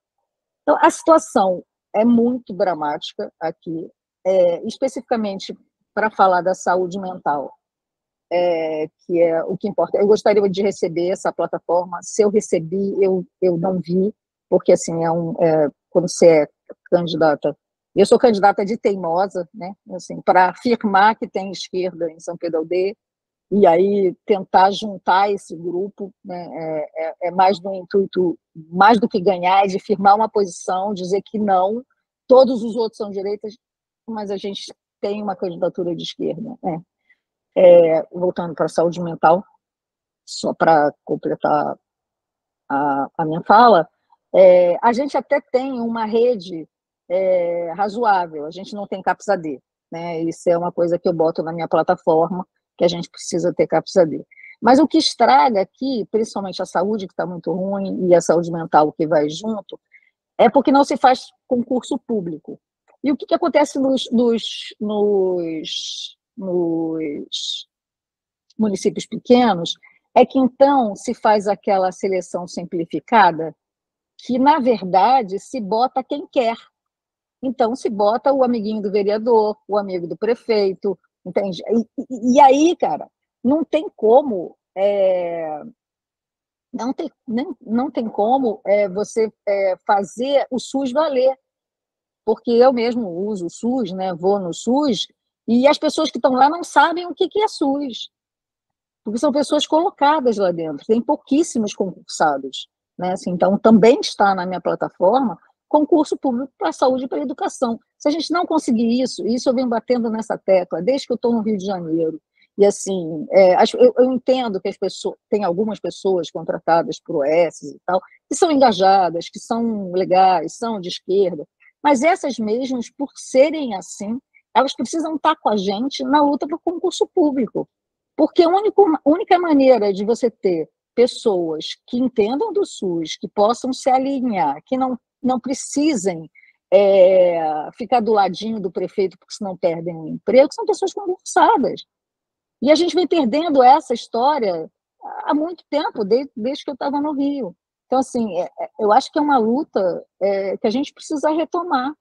Então, a situação é muito dramática aqui, especificamente para falar da saúde mental, que é o que importa. Eu gostaria de receber essa plataforma. Se eu recebi, eu não vi, porque assim quando você é candidata, eu sou candidata de teimosa, né? Assim, para afirmar que tem esquerda em São Pedro Aldeia, e aí tentar juntar esse grupo, né? Mais no intuito, mais do que ganhar, é de firmar uma posição, dizer que não, todos os outros são direitas, mas a gente tem uma candidatura de esquerda, né? Voltando para a saúde mental, só para completar a minha fala, a gente até tem uma rede razoável, a gente não tem CAPS-AD, né? Isso é uma coisa que eu boto na minha plataforma, que a gente precisa ter CAPS-AD. Mas o que estraga aqui, principalmente a saúde, que está muito ruim, e a saúde mental que vai junto, é porque não se faz concurso público. E o que acontece nos municípios pequenos é que, então, se faz aquela seleção simplificada, que, na verdade, se bota quem quer. Então, se bota o amiguinho do vereador, o amigo do prefeito, entende? E aí, cara, não tem como... não tem como você fazer o SUS valer, porque eu mesmo uso o SUS, né, vou no SUS, e as pessoas que estão lá não sabem o que é SUS, porque são pessoas colocadas lá dentro, tem pouquíssimos concursados, né? Assim, então, também está na minha plataforma concurso público para a saúde e para a educação. Se a gente não conseguir isso eu venho batendo nessa tecla desde que eu estou no Rio de Janeiro. E assim, eu entendo que as pessoas, tem algumas pessoas contratadas por OS e tal, que são engajadas, que são legais, são de esquerda, mas essas mesmas, por serem assim, elas precisam estar com a gente na luta para o concurso público. Porque a única maneira de você ter pessoas que entendam do SUS, que possam se alinhar, que não precisem ficar do ladinho do prefeito, porque senão perdem o emprego, são pessoas concursadas. E a gente vem perdendo essa história há muito tempo, desde que eu estava no Rio. Então, assim, eu acho que é uma luta que a gente precisa retomar.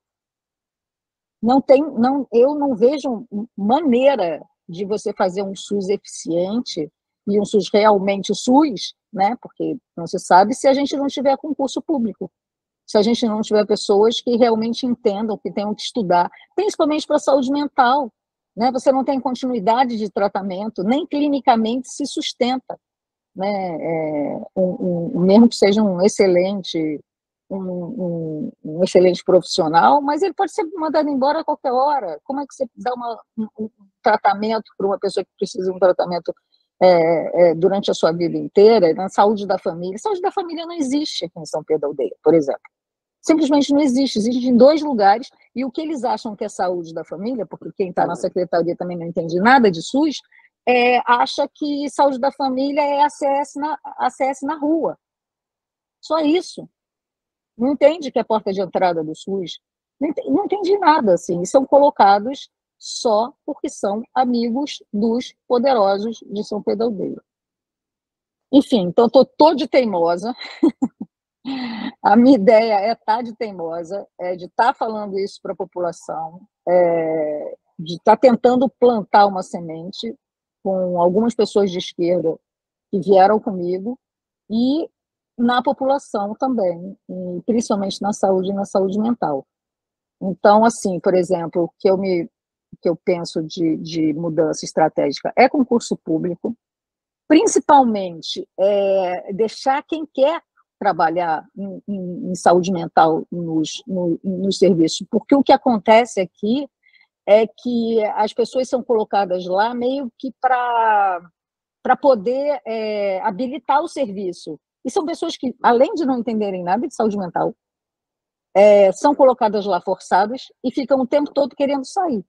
Eu não vejo maneira de você fazer um SUS eficiente e um SUS realmente SUS, né? Porque não se sabe se a gente não tiver concurso público, se a gente não tiver pessoas que realmente entendam, que tenham que estudar, principalmente para a saúde mental, né? Você não tem continuidade de tratamento, nem clinicamente se sustenta, né? Mesmo que seja um excelente profissional, mas ele pode ser mandado embora a qualquer hora. Como é que você dá um tratamento para uma pessoa que precisa de um tratamento durante a sua vida inteira, na saúde da família? A saúde da família não existe aqui em São Pedro da Aldeia, por exemplo. Simplesmente não existe. Existe em 2 lugares, e o que eles acham que é saúde da família, porque quem está na secretaria também não entende nada de SUS, acha que saúde da família é ACS na rua. Só isso. Não entende que é a porta de entrada do SUS, não entende nada, assim, e são colocados só porque são amigos dos poderosos de São Pedro da Aldeia. Enfim, então estou de teimosa, a minha ideia é estar de teimosa, de estar falando isso para a população, de estar tentando plantar uma semente com algumas pessoas de esquerda que vieram comigo, e na população também, e principalmente na saúde e na saúde mental. Então, assim, por exemplo, o que eu penso de mudança estratégica é concurso público, principalmente deixar quem quer trabalhar em saúde mental nos serviços, porque o que acontece aqui é que as pessoas são colocadas lá meio que para poder habilitar o serviço. E são pessoas que, além de não entenderem nada de saúde mental, são colocadas lá forçadas e ficam o tempo todo querendo sair.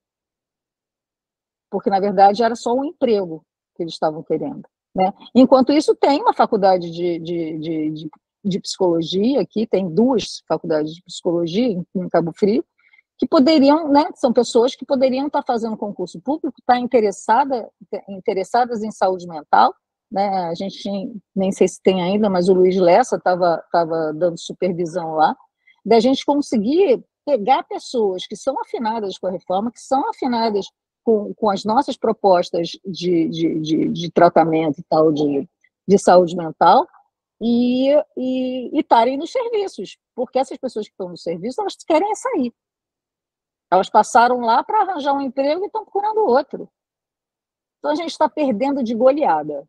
Porque, na verdade, era só um emprego que eles estavam querendo, né? Enquanto isso, tem uma faculdade de psicologia aqui, tem 2 faculdades de psicologia em Cabo Frio, que poderiam, né, são pessoas que poderiam estar fazendo concurso público, estar interessadas em saúde mental, né? A gente nem sei se tem ainda, mas o Luiz Lessa estava dando supervisão lá, da gente conseguir pegar pessoas que são afinadas com a reforma, que são afinadas com as nossas propostas de tratamento e tal, de saúde mental, e estarem nos serviços, porque essas pessoas que estão no serviço, elas querem sair. Elas passaram lá para arranjar um emprego e estão procurando outro. Então, a gente está perdendo de goleada.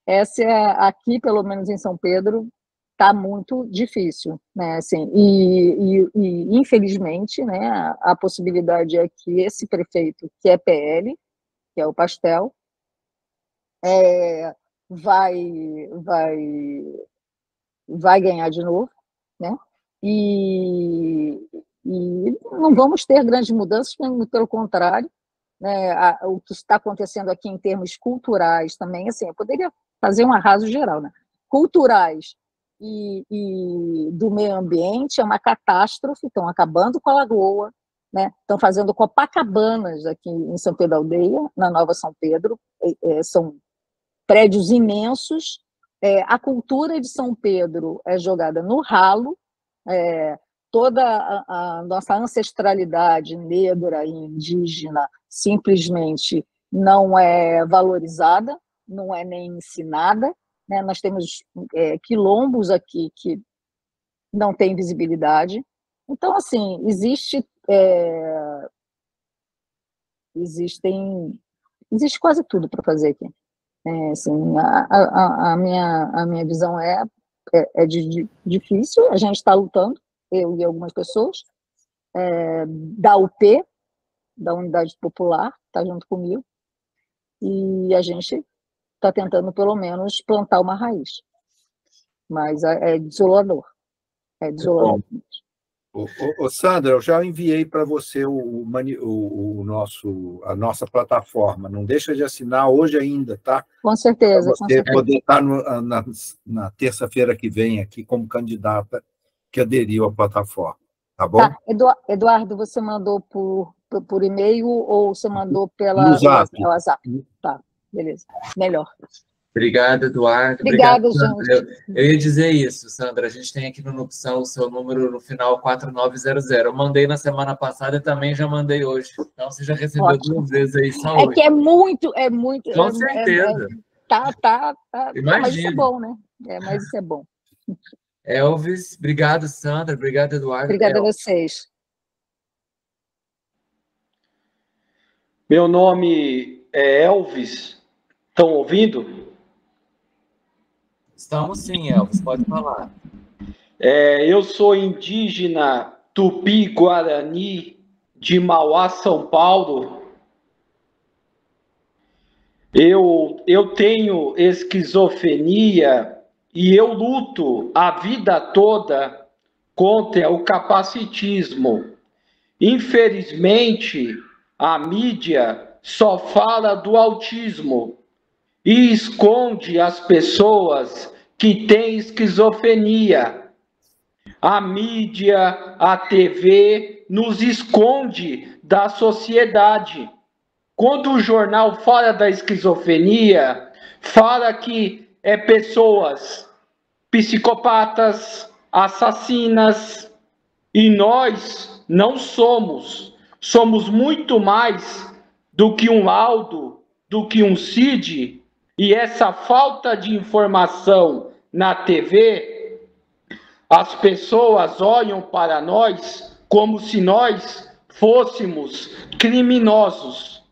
Essa aqui, pelo menos em São Pedro, está muito difícil, né? Assim, e infelizmente, né, a possibilidade é que esse prefeito, que é PL, que é o Pastel, vai ganhar de novo, né? E não vamos ter grandes mudanças, pelo contrário, né? O que está acontecendo aqui em termos culturais também, assim, eu poderia fazer um arraso geral, né? Culturais e do meio ambiente é uma catástrofe, estão acabando com a lagoa, né? Estão fazendo Copacabanas aqui em São Pedro da Aldeia, na Nova São Pedro, são prédios imensos, A cultura de São Pedro é jogada no ralo, toda a nossa ancestralidade negra e indígena simplesmente não é valorizada, não é nem ensinada, né? Nós temos quilombos aqui que não têm visibilidade. Então, assim, existe quase tudo para fazer aqui. Assim, a minha visão é difícil, a gente está lutando, eu e algumas pessoas, da UP, da Unidade Popular, está junto comigo, e a gente está tentando, pelo menos, plantar uma raiz. Mas é desolador. É desolador. Sandra, eu já enviei para você a nossa plataforma. Não deixa de assinar hoje ainda, tá? Com certeza. Para você poder estar na terça-feira que vem aqui como candidata que aderiu à plataforma. Tá bom? Tá. Eduardo, você mandou por e-mail ou você mandou pela WhatsApp? Tá, beleza. Melhor. Obrigado, Eduardo. Obrigada, gente. Eu ia dizer isso, Sandra. A gente tem aqui no Nupsal o seu número no final 4900. Eu mandei na semana passada e também já mandei hoje. Então você já recebeu Ótimo. 2 vezes aí só hoje. É que é muito. Com certeza. Tá. Imagina. Mas isso é bom, né? Mas isso é bom. Elvis, obrigado, Sandra. Obrigado, Eduardo. Obrigada a vocês. Meu nome é Elvis. Estão ouvindo? Estamos sim, Elvis. Pode falar. Eu sou indígena Tupi-Guarani de Mauá, São Paulo. Eu tenho esquizofrenia e eu luto a vida toda contra o capacitismo. Infelizmente, a mídia só fala do autismo e esconde as pessoas que têm esquizofrenia. A mídia, a TV, nos esconde da sociedade. Quando o jornal fala da esquizofrenia, fala que pessoas psicopatas, assassinas, e nós não somos. Somos muito mais do que um laudo, do que um CID, e essa falta de informação na TV, as pessoas olham para nós como se nós fôssemos criminosos.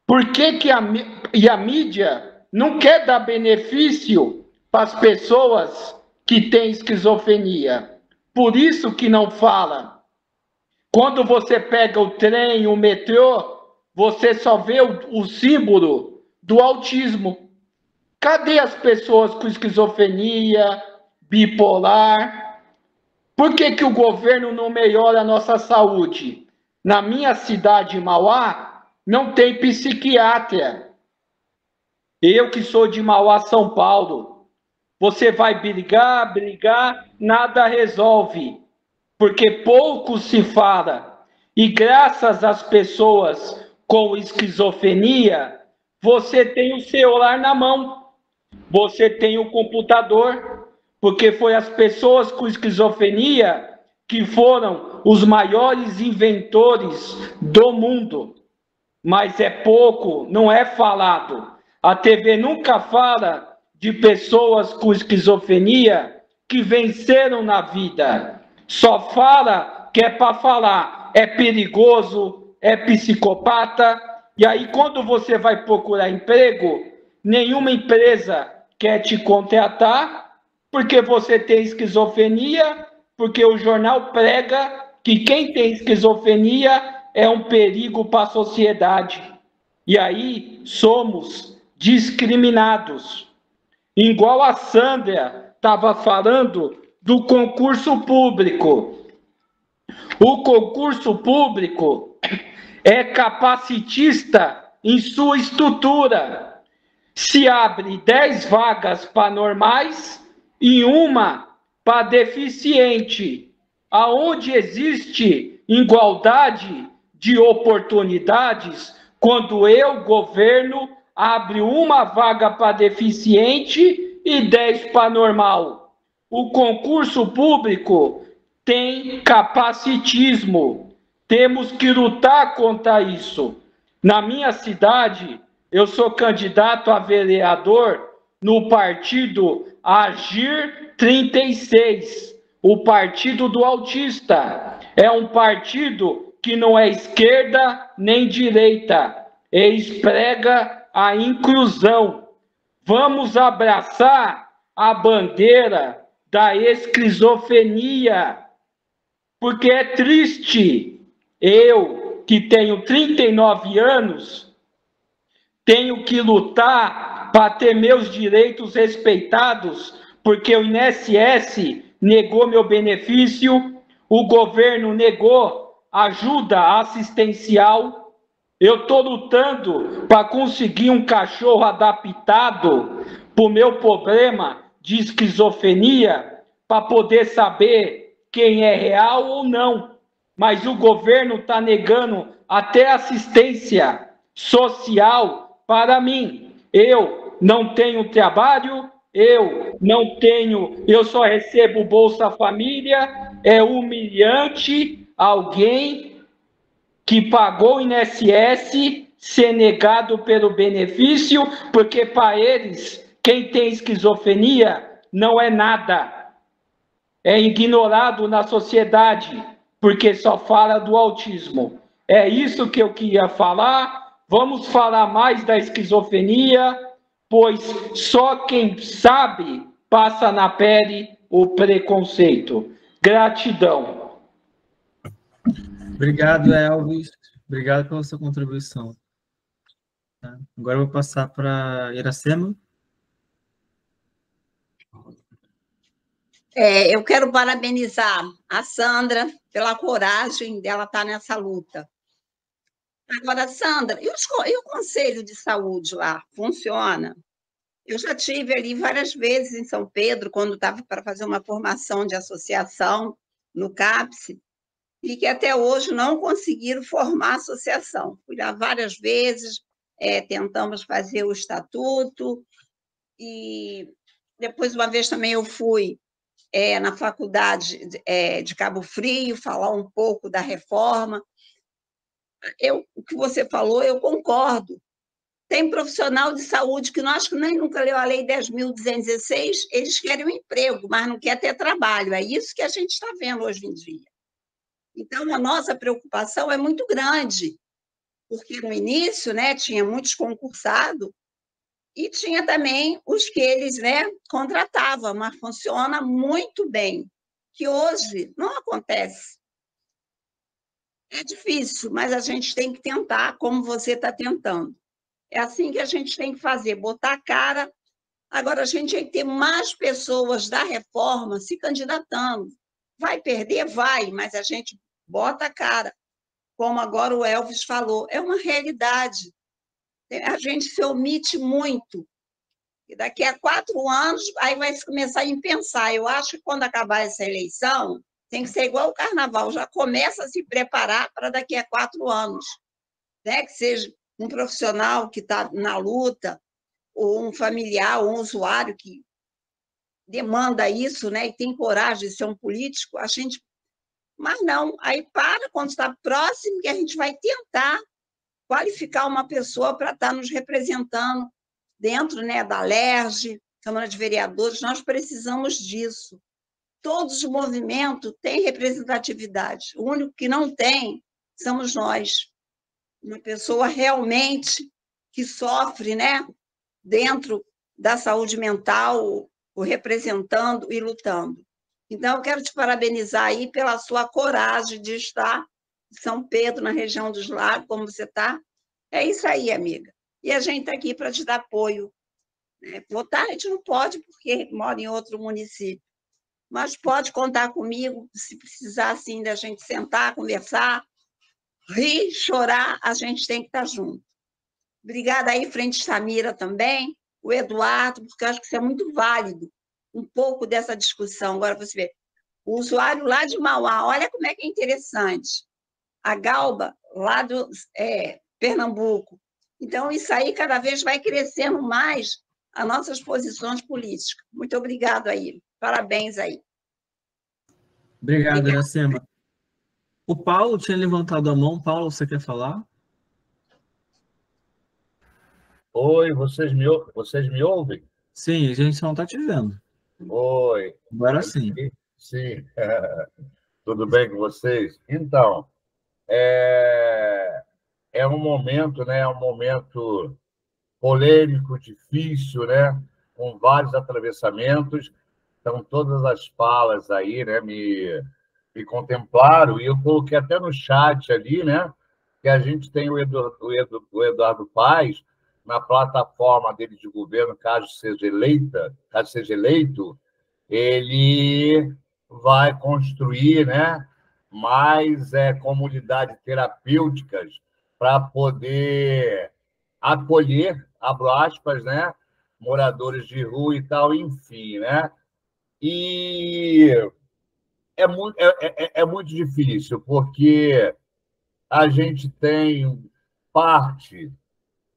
Por que a mídia não quer dar benefício para as pessoas que têm esquizofrenia? Por isso que não fala. Quando você pega o trem, o metrô, você só vê o símbolo do autismo. Cadê as pessoas com esquizofrenia, bipolar? Por que o governo não melhora a nossa saúde? Na minha cidade, Mauá, não tem psiquiatra. Eu que sou de Mauá, São Paulo. Você vai brigar, nada resolve. Porque pouco se fala. E graças às pessoas com esquizofrenia, você tem o celular na mão. Você tem o computador. Porque foi as pessoas com esquizofrenia que foram os maiores inventores do mundo. Mas é pouco, não é falado. A TV nunca fala de pessoas com esquizofrenia que venceram na vida. Só fala que é para falar. É perigoso, é psicopata. E aí, quando você vai procurar emprego, nenhuma empresa quer te contratar porque você tem esquizofrenia, porque o jornal prega que quem tem esquizofrenia é um perigo para a sociedade. E aí somos discriminados. Igual a Sandra estava falando do concurso público. O concurso público é capacitista em sua estrutura. Se abre 10 vagas para normais e uma para deficiente. Aonde existe igualdade de oportunidades, quando governo, abre uma vaga para deficiente e 10 para normal. O concurso público tem capacitismo. Temos que lutar contra isso. Na minha cidade, eu sou candidato a vereador no partido Agir 36, o partido do autista. É um partido que não é esquerda nem direita, ele prega a inclusão. Vamos abraçar a bandeira da esquizofrenia, porque é triste. Eu, que tenho 39 anos, tenho que lutar para ter meus direitos respeitados, porque o INSS negou meu benefício, o governo negou ajuda assistencial. Eu estou lutando para conseguir um cachorro adaptado para o meu problema de esquizofrenia, para poder saber quem é real ou não. Mas o governo está negando até assistência social para mim. Eu não tenho trabalho, eu só recebo Bolsa Família. É humilhante alguém que pagou o INSS ser negado pelo benefício, porque para eles, quem tem esquizofrenia não é nada. É ignorado na sociedade, porque só fala do autismo. É isso que eu queria falar. Vamos falar mais da esquizofrenia, pois só quem sabe passa na pele o preconceito. Gratidão. Obrigado, Elvis. Obrigado pela sua contribuição. Agora eu vou passar para Iracema. Eu quero parabenizar a Sandra pela coragem dela estar nessa luta. Agora, Sandra, e o Conselho de Saúde lá? Funciona? Eu já tive ali várias vezes em São Pedro, quando estava para fazer uma formação de associação no CAPS, e que até hoje não conseguiram formar a associação. Fui lá várias vezes, tentamos fazer o estatuto, e depois, uma vez também, eu fui na faculdade de Cabo Frio, falar um pouco da reforma. O que você falou, eu concordo. Tem profissional de saúde que acho que nem nunca leu a Lei 10.216, eles querem um emprego, mas não querem ter trabalho. É isso que a gente está vendo hoje em dia. Então, a nossa preocupação é muito grande, porque no início, tinha muitos concursados, e tinha também os que eles contratavam, mas funciona muito bem, que hoje não acontece. É difícil, mas a gente tem que tentar, como você está tentando. É assim que a gente tem que fazer, botar a cara. Agora, a gente tem que ter mais pessoas da reforma se candidatando. Vai perder? Vai, mas a gente bota a cara. Como agora o Elvis falou, é uma realidade. A gente se omite muito. E daqui a 4 anos, aí vai começar a pensar. Eu acho que quando acabar essa eleição, tem que ser igual o carnaval, já começa a se preparar para daqui a 4 anos. Que seja um profissional que está na luta, ou um familiar, ou um usuário que demanda isso, e tem coragem de ser um político, a gente... Mas não, aí quando está próximo, que a gente vai tentar qualificar uma pessoa para estar nos representando dentro da LERJ, Câmara de Vereadores. Nós precisamos disso. Todos os movimentos têm representatividade. O único que não tem somos nós. Uma pessoa realmente que sofre dentro da saúde mental, o representando e lutando. Então, eu quero te parabenizar aí pela sua coragem de estar em São Pedro, na região dos Lagos, como você está. É isso aí, amiga. E a gente está aqui para te dar apoio. Votar a gente não pode, porque mora em outro município, mas pode contar comigo, se precisar assim, da gente sentar, conversar, rir, chorar, a gente tem que estar junto. Obrigada aí, Frente Samira também, o Eduardo, porque eu acho que isso é muito válido, um pouco dessa discussão. Agora você vê, o usuário lá de Mauá, olha como é que é interessante. A Galba, lá do Pernambuco. Então, isso aí cada vez vai crescendo mais as nossas posições políticas. Muito obrigado aí. Parabéns aí. Obrigado, Iracema. O Paulo tinha levantado a mão. Paulo, você quer falar? Oi, vocês me ouvem? Sim, a gente não está te vendo. Oi. Agora sim. Sim. Tudo bem com vocês? Então, é um momento, né? É um momento polêmico, difícil, né? Com vários atravessamentos. Então, todas as falas aí, né? Me contemplaram, e eu coloquei até no chat ali, né? Que a gente tem o Eduardo Paes na plataforma dele de governo, caso seja eleito, ele vai construir, né, mais comunidades terapêuticas para poder acolher, abro aspas, né, moradores de rua e tal, enfim, né? E é muito difícil, porque a gente tem parte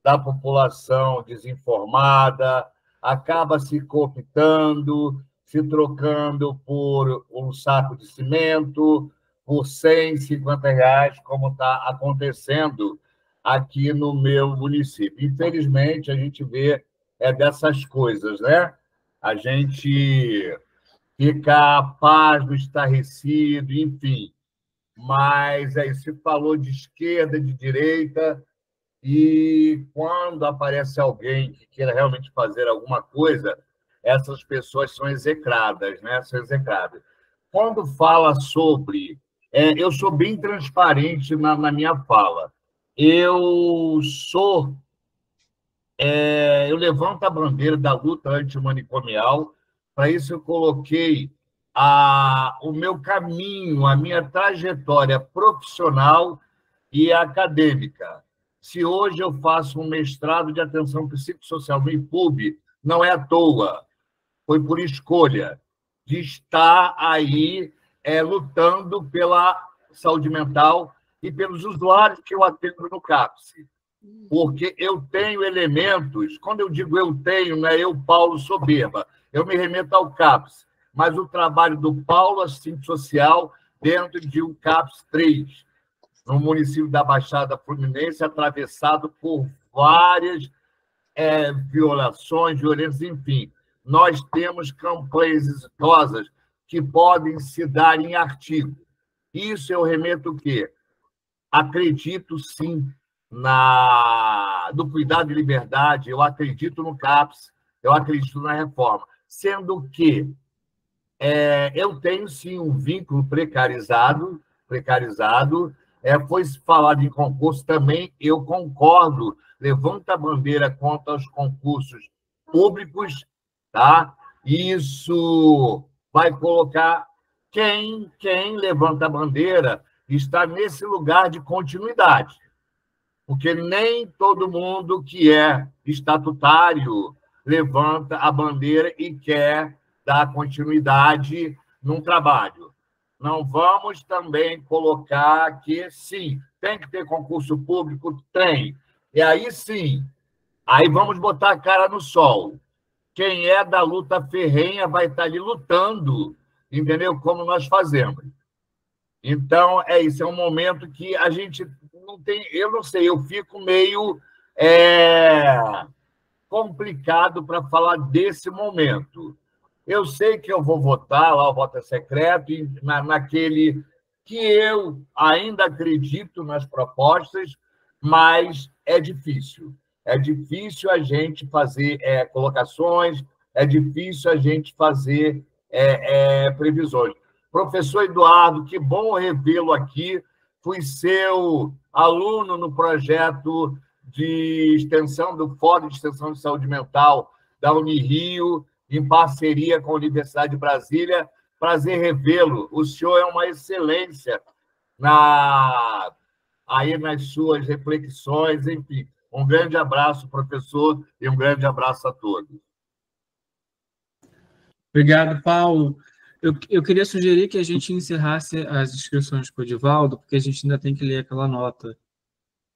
da população desinformada, acaba se cooptando, se trocando por um saco de cimento, por R$ 150, como está acontecendo aqui no meu município. Infelizmente, a gente vê dessas coisas, né? A gente fica pasmo, estarrecido, enfim. Mas aí se falou de esquerda, de direita, e quando aparece alguém que queira realmente fazer alguma coisa, essas pessoas são execradas, né? São execradas. Quando fala sobre... eu sou bem transparente na minha fala. Eu levanto a bandeira da luta antimanicomial. Para isso, eu coloquei o meu caminho, a minha trajetória profissional e acadêmica. Se hoje eu faço um mestrado de atenção psicossocial no IPUB, não é à toa, foi por escolha de estar aí lutando pela saúde mental e pelos usuários que eu atendo no CAPS. Porque eu tenho elementos, quando eu digo eu tenho, não é eu, Paulo, soberba, eu me remeto ao CAPS, mas o trabalho do Paulo, assistente social, dentro de um CAPS 3, no município da Baixada Fluminense, atravessado por várias violações, violências, enfim. Nós temos campanhas exitosas que podem se dar em artigo. Isso eu remeto o quê? Acredito, sim, no cuidado de liberdade, eu acredito no CAPS, eu acredito na reforma. Sendo que eu tenho, sim, um vínculo precarizado, foi falado em concurso também, eu concordo, levanta a bandeira contra os concursos públicos, tá? Isso vai colocar quem levanta a bandeira está nesse lugar de continuidade, porque nem todo mundo que é estatutário levanta a bandeira e quer dar continuidade num trabalho. Não vamos também colocar que, sim, tem que ter concurso público? Tem. E aí, sim, aí vamos botar a cara no sol. Quem é da luta ferrenha vai estar ali lutando, entendeu? Como nós fazemos. Então, isso, é um momento que a gente não tem... Eu não sei, eu fico meio complicado para falar desse momento. Eu sei que eu vou votar, lá o voto é secreto, naquele que eu ainda acredito nas propostas, mas é difícil. É difícil a gente fazer colocações, é difícil a gente fazer previsões. Professor Eduardo, que bom revê-lo aqui. Fui seu aluno no projeto de extensão do Fórum de Extensão de Saúde Mental da Unirio, em parceria com a Universidade de Brasília. Prazer revê-lo. O senhor é uma excelência aí nas suas reflexões, enfim. Um grande abraço, professor, e um grande abraço a todos. Obrigado, Paulo. Eu queria sugerir que a gente encerrasse as inscrições para o Edivaldo, porque a gente ainda tem que ler aquela nota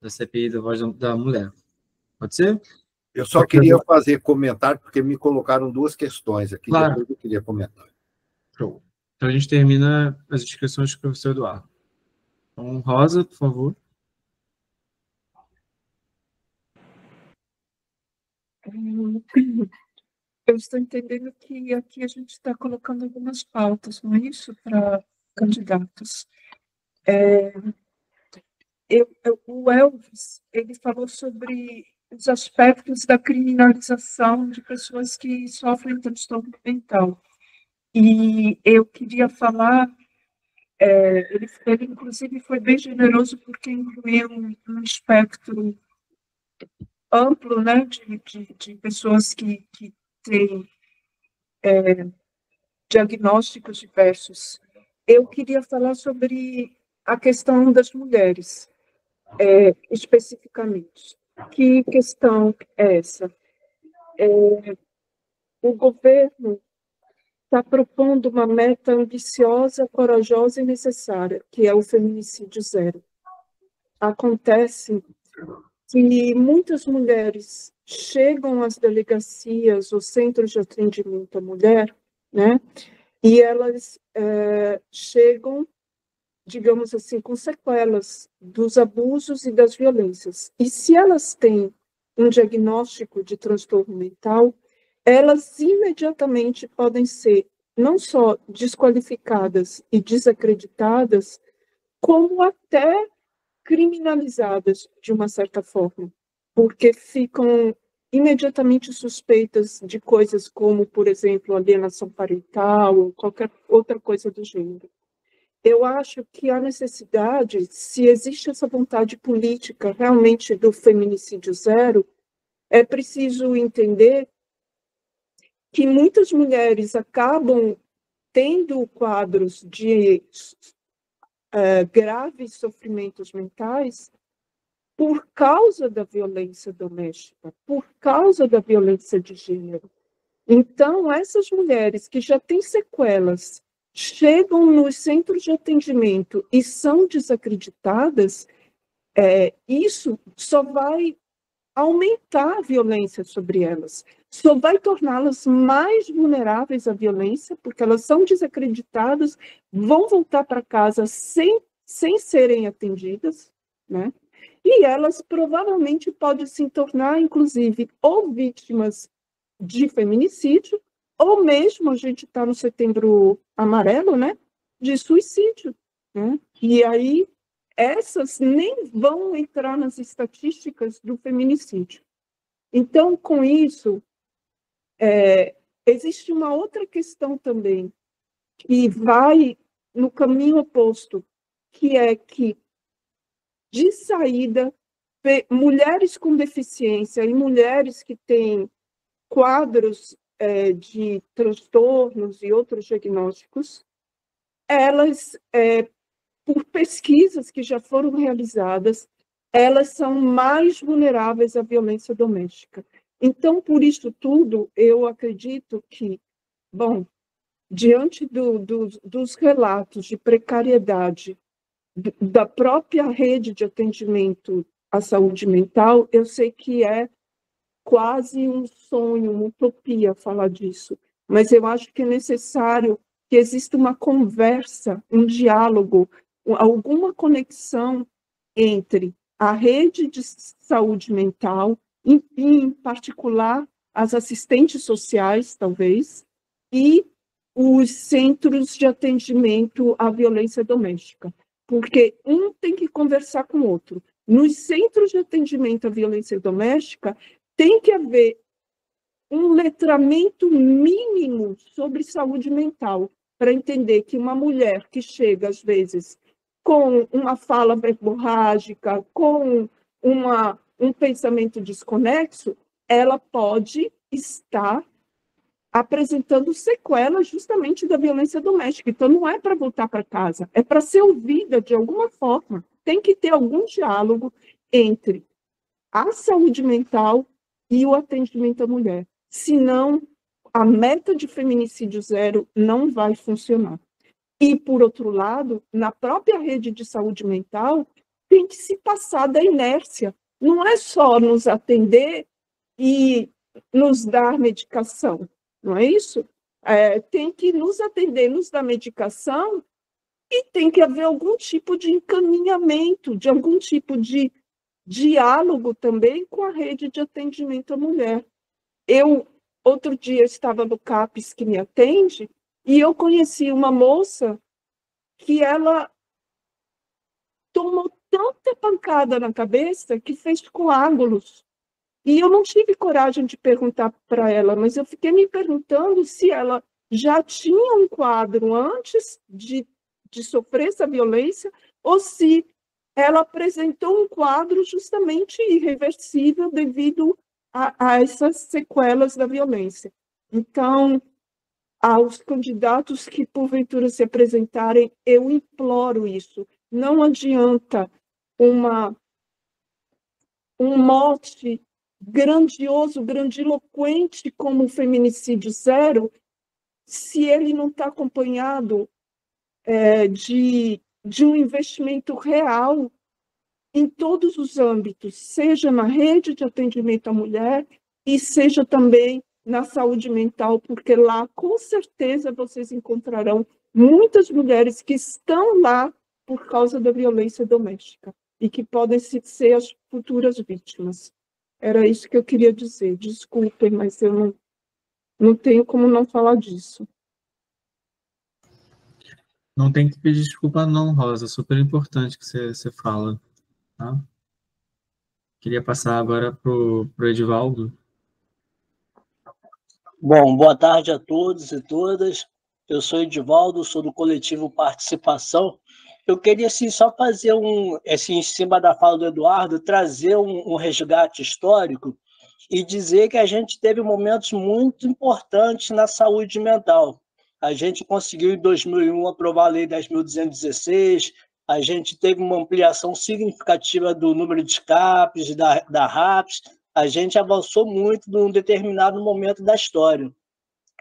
da CPI da Voz da Mulher. Pode ser? Eu só queria fazer comentário, porque me colocaram duas questões aqui, Claro. depois eu queria comentar. Show. Então, a gente termina as inscrições com o professor Eduardo. Então, Rosa, por favor. Eu estou entendendo que aqui a gente está colocando algumas pautas, não é isso, para candidatos. O Elvis, ele falou sobre os aspectos da criminalização de pessoas que sofrem transtorno mental. E eu queria falar, ele inclusive foi bem generoso porque incluiu um espectro amplo, né, de pessoas que têm diagnósticos diversos. Eu queria falar sobre a questão das mulheres, especificamente. Que questão é essa? O governo está propondo uma meta ambiciosa, corajosa e necessária, que é o feminicídio zero. Acontece que muitas mulheres chegam às delegacias ou centros de atendimento à mulher, né? E elas chegam, digamos assim, com sequelas dos abusos e das violências. E se elas têm um diagnóstico de transtorno mental, elas imediatamente podem ser não só desqualificadas e desacreditadas, como até criminalizadas de uma certa forma, porque ficam imediatamente suspeitas de coisas como, por exemplo, alienação parental ou qualquer outra coisa do gênero. Eu acho que a necessidade, se existe essa vontade política realmente do feminicídio zero, é preciso entender que muitas mulheres acabam tendo quadros de graves sofrimentos mentais por causa da violência doméstica, por causa da violência de gênero. Então, essas mulheres que já têm sequelas, chegam nos centros de atendimento e são desacreditadas, isso só vai aumentar a violência sobre elas, só vai torná-las mais vulneráveis à violência, porque elas são desacreditadas, vão voltar para casa sem serem atendidas, né? E elas provavelmente podem se tornar, inclusive, ou vítimas de feminicídio, ou mesmo, a gente está no Setembro Amarelo, né? De suicídio, né? E aí, essas nem vão entrar nas estatísticas do feminicídio. Então, com isso, existe uma outra questão também, que vai no caminho oposto, que é que, de saída, mulheres com deficiência e mulheres que têm quadros de transtornos e outros diagnósticos, elas, por pesquisas que já foram realizadas, elas são mais vulneráveis à violência doméstica. Então, por isso tudo, eu acredito que, bom, diante dos relatos de precariedade da própria rede de atendimento à saúde mental, eu sei que é quase um sonho, uma utopia falar disso, mas eu acho que é necessário que exista uma conversa, um diálogo, alguma conexão entre a rede de saúde mental, em particular as assistentes sociais, talvez, e os centros de atendimento à violência doméstica, porque um tem que conversar com o outro. Nos centros de atendimento à violência doméstica, tem que haver um letramento mínimo sobre saúde mental, para entender que uma mulher que chega, às vezes, com uma fala verborrágica, com um pensamento desconexo, ela pode estar apresentando sequelas justamente da violência doméstica. Então, não é para voltar para casa, é para ser ouvida de alguma forma. Tem que ter algum diálogo entre a saúde mental e o atendimento à mulher. Senão, a meta de feminicídio zero não vai funcionar. E, por outro lado, na própria rede de saúde mental, tem que se passar da inércia. Não é só nos atender e nos dar medicação, não é isso? Tem que nos atender, nos dar medicação, e tem que haver algum tipo de encaminhamento, de algum tipo de diálogo também com a rede de atendimento à mulher. Outro dia, estava no CAPES que me atende, e eu conheci uma moça que ela tomou tanta pancada na cabeça que fez coágulos. E eu não tive coragem de perguntar para ela, mas eu fiquei me perguntando se ela já tinha um quadro antes de sofrer essa violência, ou se ela apresentou um quadro justamente irreversível devido a essas sequelas da violência. Então, aos candidatos que porventura se apresentarem, eu imploro isso. Não adianta um mote grandioso, grandiloquente como o feminicídio zero, se ele não está acompanhado de um investimento real em todos os âmbitos, seja na rede de atendimento à mulher e seja também na saúde mental, porque lá, com certeza, vocês encontrarão muitas mulheres que estão lá por causa da violência doméstica e que podem ser as futuras vítimas. Era isso que eu queria dizer. Desculpem, mas eu não tenho como não falar disso. Não tem que pedir desculpa não, Rosa. Super importante que você fala. Tá? Queria passar agora para o Edivaldo. Bom, boa tarde a todos e todas. Eu sou Edivaldo, sou do coletivo Participação. Eu queria assim, só fazer em cima da fala do Eduardo, trazer um resgate histórico e dizer que a gente teve momentos muito importantes na saúde mental. A gente conseguiu, em 2001, aprovar a Lei 10.216, a gente teve uma ampliação significativa do número de CAPs, da RAPS, a gente avançou muito num determinado momento da história.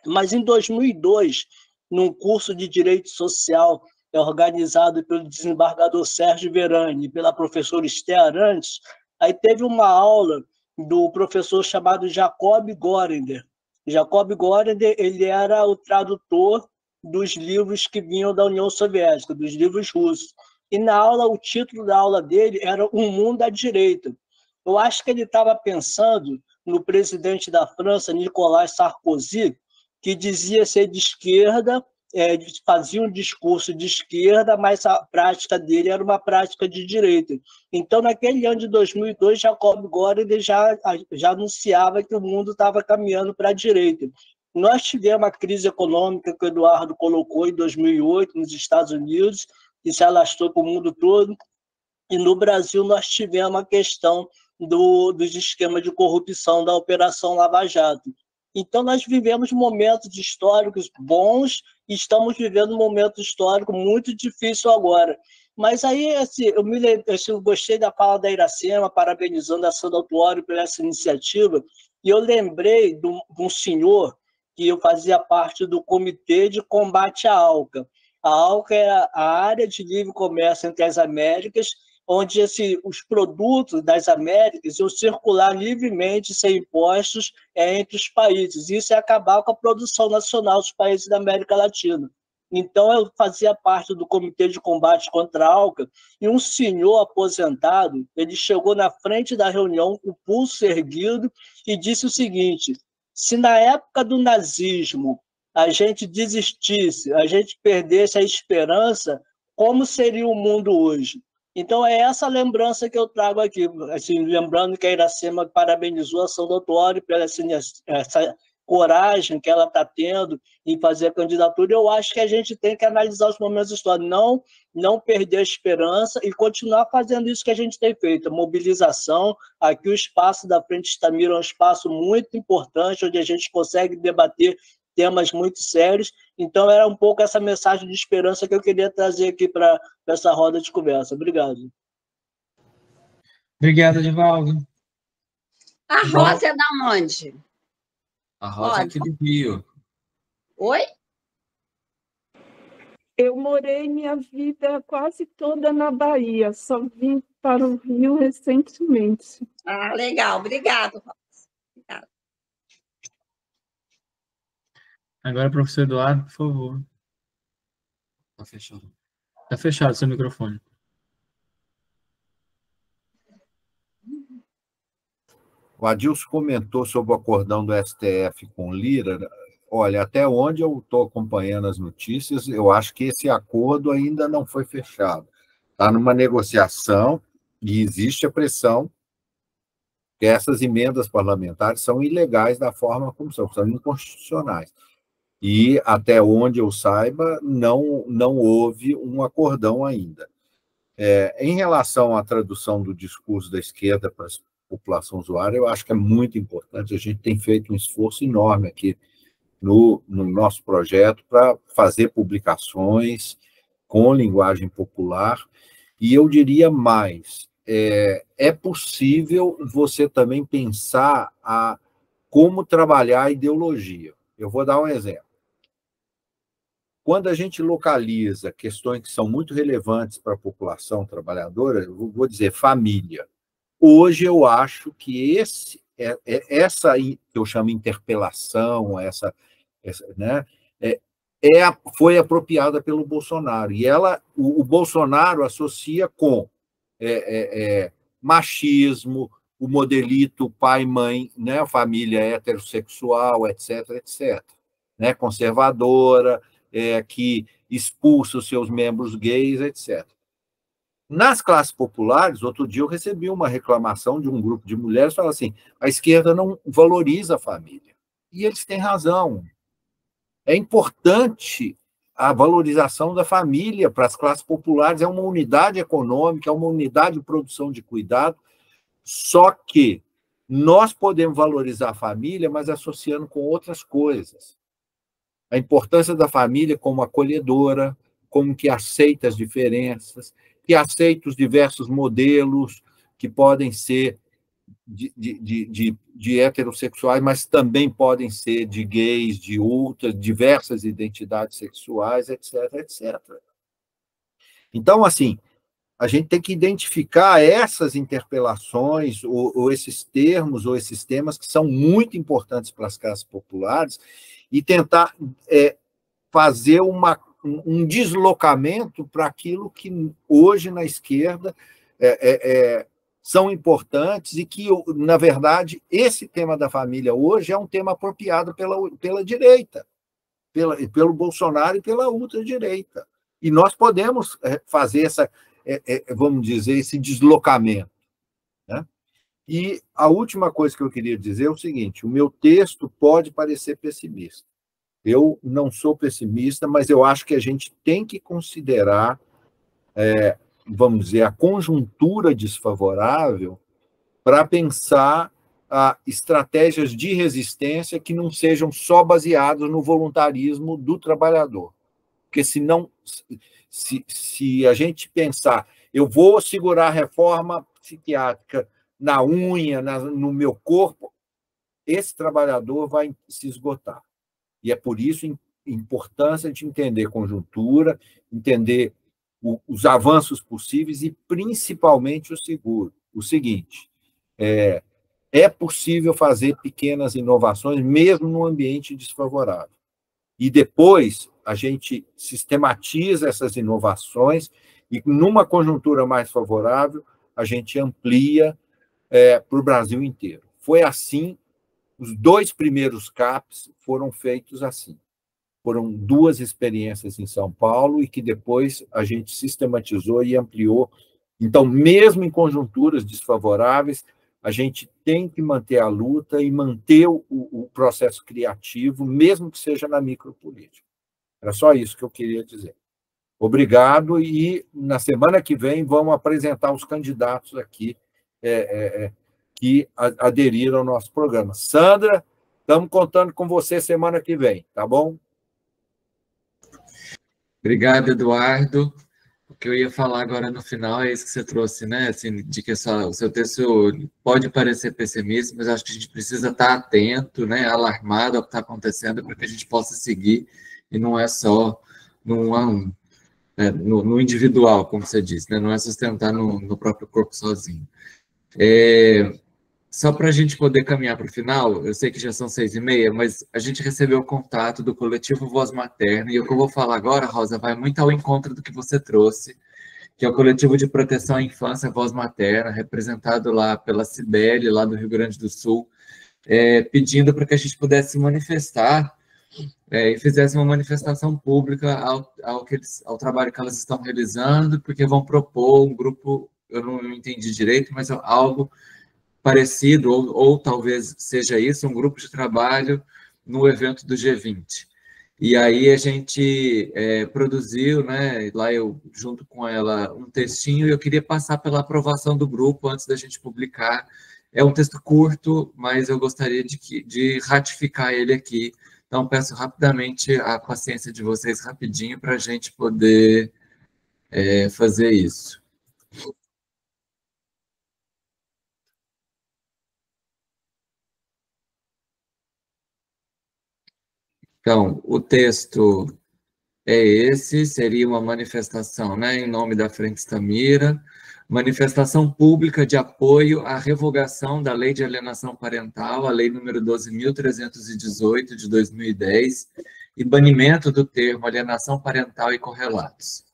Mas, em 2002, num curso de Direito Social organizado pelo desembargador Sérgio Verani e pela professora Esther Arantes, aí teve uma aula do professor chamado Jacob Gorender. Jacob Gorender, ele era o tradutor dos livros que vinham da União Soviética, dos livros russos. E na aula, o título da aula dele era Um Mundo à Direita. Eu acho que ele estava pensando no presidente da França, Nicolas Sarkozy, que dizia ser de esquerda, fazia um discurso de esquerda, mas a prática dele era uma prática de direita. Então, naquele ano de 2002, Jacob Gorender já anunciava que o mundo estava caminhando para a direita. Nós tivemos a crise econômica que o Eduardo colocou em 2008 nos Estados Unidos, que se alastrou para o mundo todo, e no Brasil nós tivemos a questão dos esquemas de corrupção da Operação Lava Jato. Então, nós vivemos momentos históricos bons e estamos vivendo um momento histórico muito difícil agora. Mas aí, assim, eu gostei da fala da Iracema, parabenizando a Sandra Autuori por essa iniciativa, e eu lembrei de um senhor que eu fazia parte do Comitê de Combate à ALCA. A ALCA era a Área de Livre Comércio entre as Américas, onde os produtos das Américas iam circular livremente, sem impostos, entre os países. Isso ia acabar com a produção nacional dos países da América Latina. Então, eu fazia parte do Comitê de Combate contra a ALCA, e um senhor aposentado, ele chegou na frente da reunião com o pulso erguido e disse o seguinte: se na época do nazismo a gente desistisse, a gente perdesse a esperança, como seria o mundo hoje? Então, é essa lembrança que eu trago aqui, assim, lembrando que a Iracema parabenizou a Sandra Autuori pela essa coragem que ela está tendo em fazer a candidatura. Eu acho que a gente tem que analisar os momentos históricos, não perder a esperança e continuar fazendo isso que a gente tem feito, a mobilização. Aqui o espaço da Frente Estamira é um espaço muito importante, onde a gente consegue debater temas muito sérios. Então, era um pouco essa mensagem de esperança que eu queria trazer aqui para essa roda de conversa. Obrigado. Obrigado, Edivaldo. A Rosa é da onde? A Rosa é aqui do Rio. Oi? Eu morei minha vida quase toda na Bahia, só vim para o Rio recentemente. Ah, legal. Obrigado, Rosa. Agora, professor Eduardo, por favor. Tá fechado. Está fechado seu microfone. O Adilson comentou sobre o acordão do STF com Lira. Olha, até onde eu estou acompanhando as notícias, eu acho que esse acordo ainda não foi fechado. Está numa negociação e existe a pressão que essas emendas parlamentares são ilegais da forma como são inconstitucionais. E, até onde eu saiba, não houve um acordão ainda. Em relação à tradução do discurso da esquerda para a população usuária, eu acho que é muito importante. A gente tem feito um esforço enorme aqui no nosso projeto para fazer publicações com linguagem popular, e eu diria mais, é possível você também pensar como trabalhar a ideologia. Eu vou dar um exemplo. Quando a gente localiza questões que são muito relevantes para a população trabalhadora, eu vou dizer família. Hoje eu acho que essa que eu chamo de interpelação, né, foi apropriada pelo Bolsonaro. E o Bolsonaro associa com machismo, o modelito pai-mãe, né, família heterossexual, etc., etc., né, conservadora, que expulsa os seus membros gays, etc. Nas classes populares, outro dia eu recebi uma reclamação de um grupo de mulheres, falando assim, a esquerda não valoriza a família. E eles têm razão. É importante a valorização da família para as classes populares, é uma unidade econômica, é uma unidade de produção de cuidado, só que nós podemos valorizar a família, mas associando com outras coisas. A importância da família como acolhedora, como que aceita as diferenças, que aceita os diversos modelos que podem ser de heterossexuais, mas também podem ser de gays, de outras, diversas identidades sexuais, etc., etc. Então, assim, a gente tem que identificar essas interpelações, ou esses termos, ou esses temas que são muito importantes para as classes populares, e tentar fazer um deslocamento para aquilo que hoje na esquerda são importantes e que, na verdade, esse tema da família hoje é um tema apropriado pela direita, pelo Bolsonaro e pela ultradireita. E nós podemos fazer vamos dizer, esse deslocamento, né? E a última coisa que eu queria dizer é o seguinte, o meu texto pode parecer pessimista. Eu não sou pessimista, mas eu acho que a gente tem que considerar, vamos dizer, a conjuntura desfavorável para pensar estratégias de resistência que não sejam só baseadas no voluntarismo do trabalhador. Porque senão, se a gente pensar, eu vou segurar a reforma psiquiátrica na unha, no meu corpo, esse trabalhador vai se esgotar. E é por isso a importância de entender conjuntura, entender os avanços possíveis e, principalmente, o seguinte, é possível fazer pequenas inovações, mesmo num ambiente desfavorável. E depois a gente sistematiza essas inovações e, numa conjuntura mais favorável, a gente amplia para o Brasil inteiro. Foi assim, os 2 primeiros CAPs foram feitos assim. Foram 2 experiências em São Paulo e que depois a gente sistematizou e ampliou. Então, mesmo em conjunturas desfavoráveis, a gente tem que manter a luta e manter o processo criativo, mesmo que seja na micropolítica. Era só isso que eu queria dizer. Obrigado, e na semana que vem vamos apresentar os candidatos aqui que aderiram ao nosso programa. Sandra, estamos contando com você semana que vem, tá bom? Obrigado, Eduardo. O que eu ia falar agora no final é isso que você trouxe, né? Assim, de que o seu texto pode parecer pessimista, mas acho que a gente precisa estar atento, né? Alarmado ao que está acontecendo para que a gente possa seguir, e não é só no individual, como você disse, né? Não é sustentar no próprio corpo sozinho. só para a gente poder caminhar para o final, eu sei que já são 6h30, mas a gente recebeu o contato do coletivo Voz Materna, e o que eu vou falar agora, Rosa, vai muito ao encontro do que você trouxe, que é o coletivo de proteção à infância Voz Materna, representado lá pela Cibele, lá do Rio Grande do Sul, pedindo para que a gente pudesse manifestar e fizesse uma manifestação pública ao trabalho que elas estão realizando, porque vão propor um grupo, eu não entendi direito, mas algo parecido, ou talvez seja isso, um grupo de trabalho no evento do G20. E aí a gente produziu, né, lá eu, junto com ela, um textinho, e eu queria passar pela aprovação do grupo antes da gente publicar. É um texto curto, mas eu gostaria de ratificar ele aqui. Então, peço rapidamente a paciência de vocês, rapidinho, para a gente poder fazer isso. Então, o texto é esse, seria uma manifestação, né, em nome da Frente Stamira, manifestação pública de apoio à revogação da Lei de Alienação Parental, a Lei número 12.318, de 2010, e banimento do termo alienação parental e correlatos.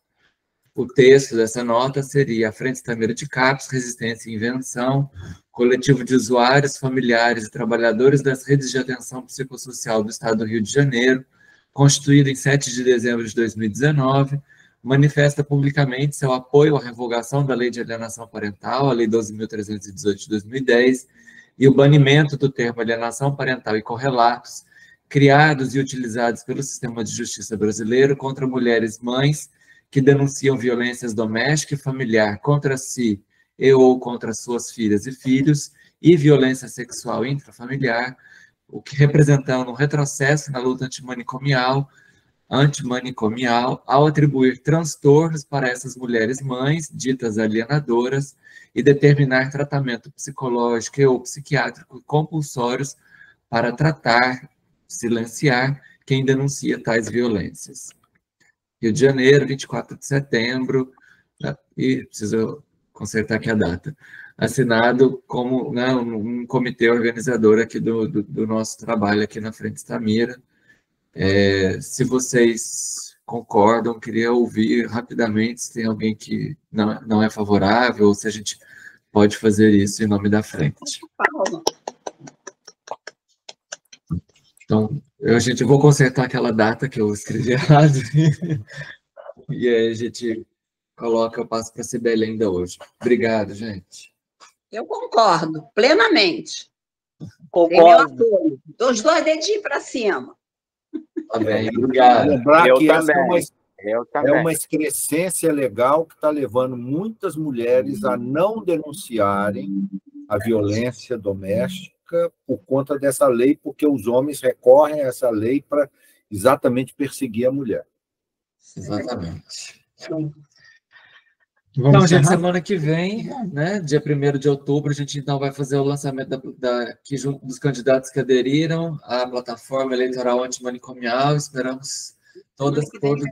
O texto dessa nota seria a Frente Stamira de CAPS, Resistência e Invenção, coletivo de usuários, familiares e trabalhadores das redes de atenção psicossocial do Estado do Rio de Janeiro, constituído em 7 de dezembro de 2019, manifesta publicamente seu apoio à revogação da Lei de Alienação Parental, a Lei 12.318 de 2010, e o banimento do termo alienação parental e correlatos, criados e utilizados pelo sistema de justiça brasileiro contra mulheres mães que denunciam violências doméstica e familiar contra si e ou contra suas filhas e filhos, e violência sexual intrafamiliar, o que representando um retrocesso na luta antimanicomial, ao atribuir transtornos para essas mulheres mães, ditas alienadoras, e determinar tratamento psicológico ou psiquiátrico compulsórios para tratar, silenciar quem denuncia tais violências. Rio de Janeiro, 24 de setembro, e preciso consertar aqui a data, assinado como, né, um comitê organizador aqui do nosso trabalho aqui na Frente Stamira. Se vocês concordam, queria ouvir rapidamente se tem alguém que não é favorável, ou se a gente pode fazer isso em nome da frente. Então, eu vou consertar aquela data que eu escrevi errado, e aí a gente eu passo para a Cibele ainda hoje. Obrigado, gente. Eu concordo, plenamente. Concordo. Dos 2 dedinhos para cima. Tá bem, obrigado. Lembrar que essa é uma excrescência legal que está levando muitas mulheres a não denunciarem a violência doméstica por conta dessa lei, porque os homens recorrem a essa lei para exatamente perseguir a mulher. Exatamente. Então, gente, semana que vem, né, dia 1º de outubro, a gente então vai fazer o lançamento aqui junto dos candidatos que aderiram à plataforma eleitoral antimanicomial. Esperamos todas e todos.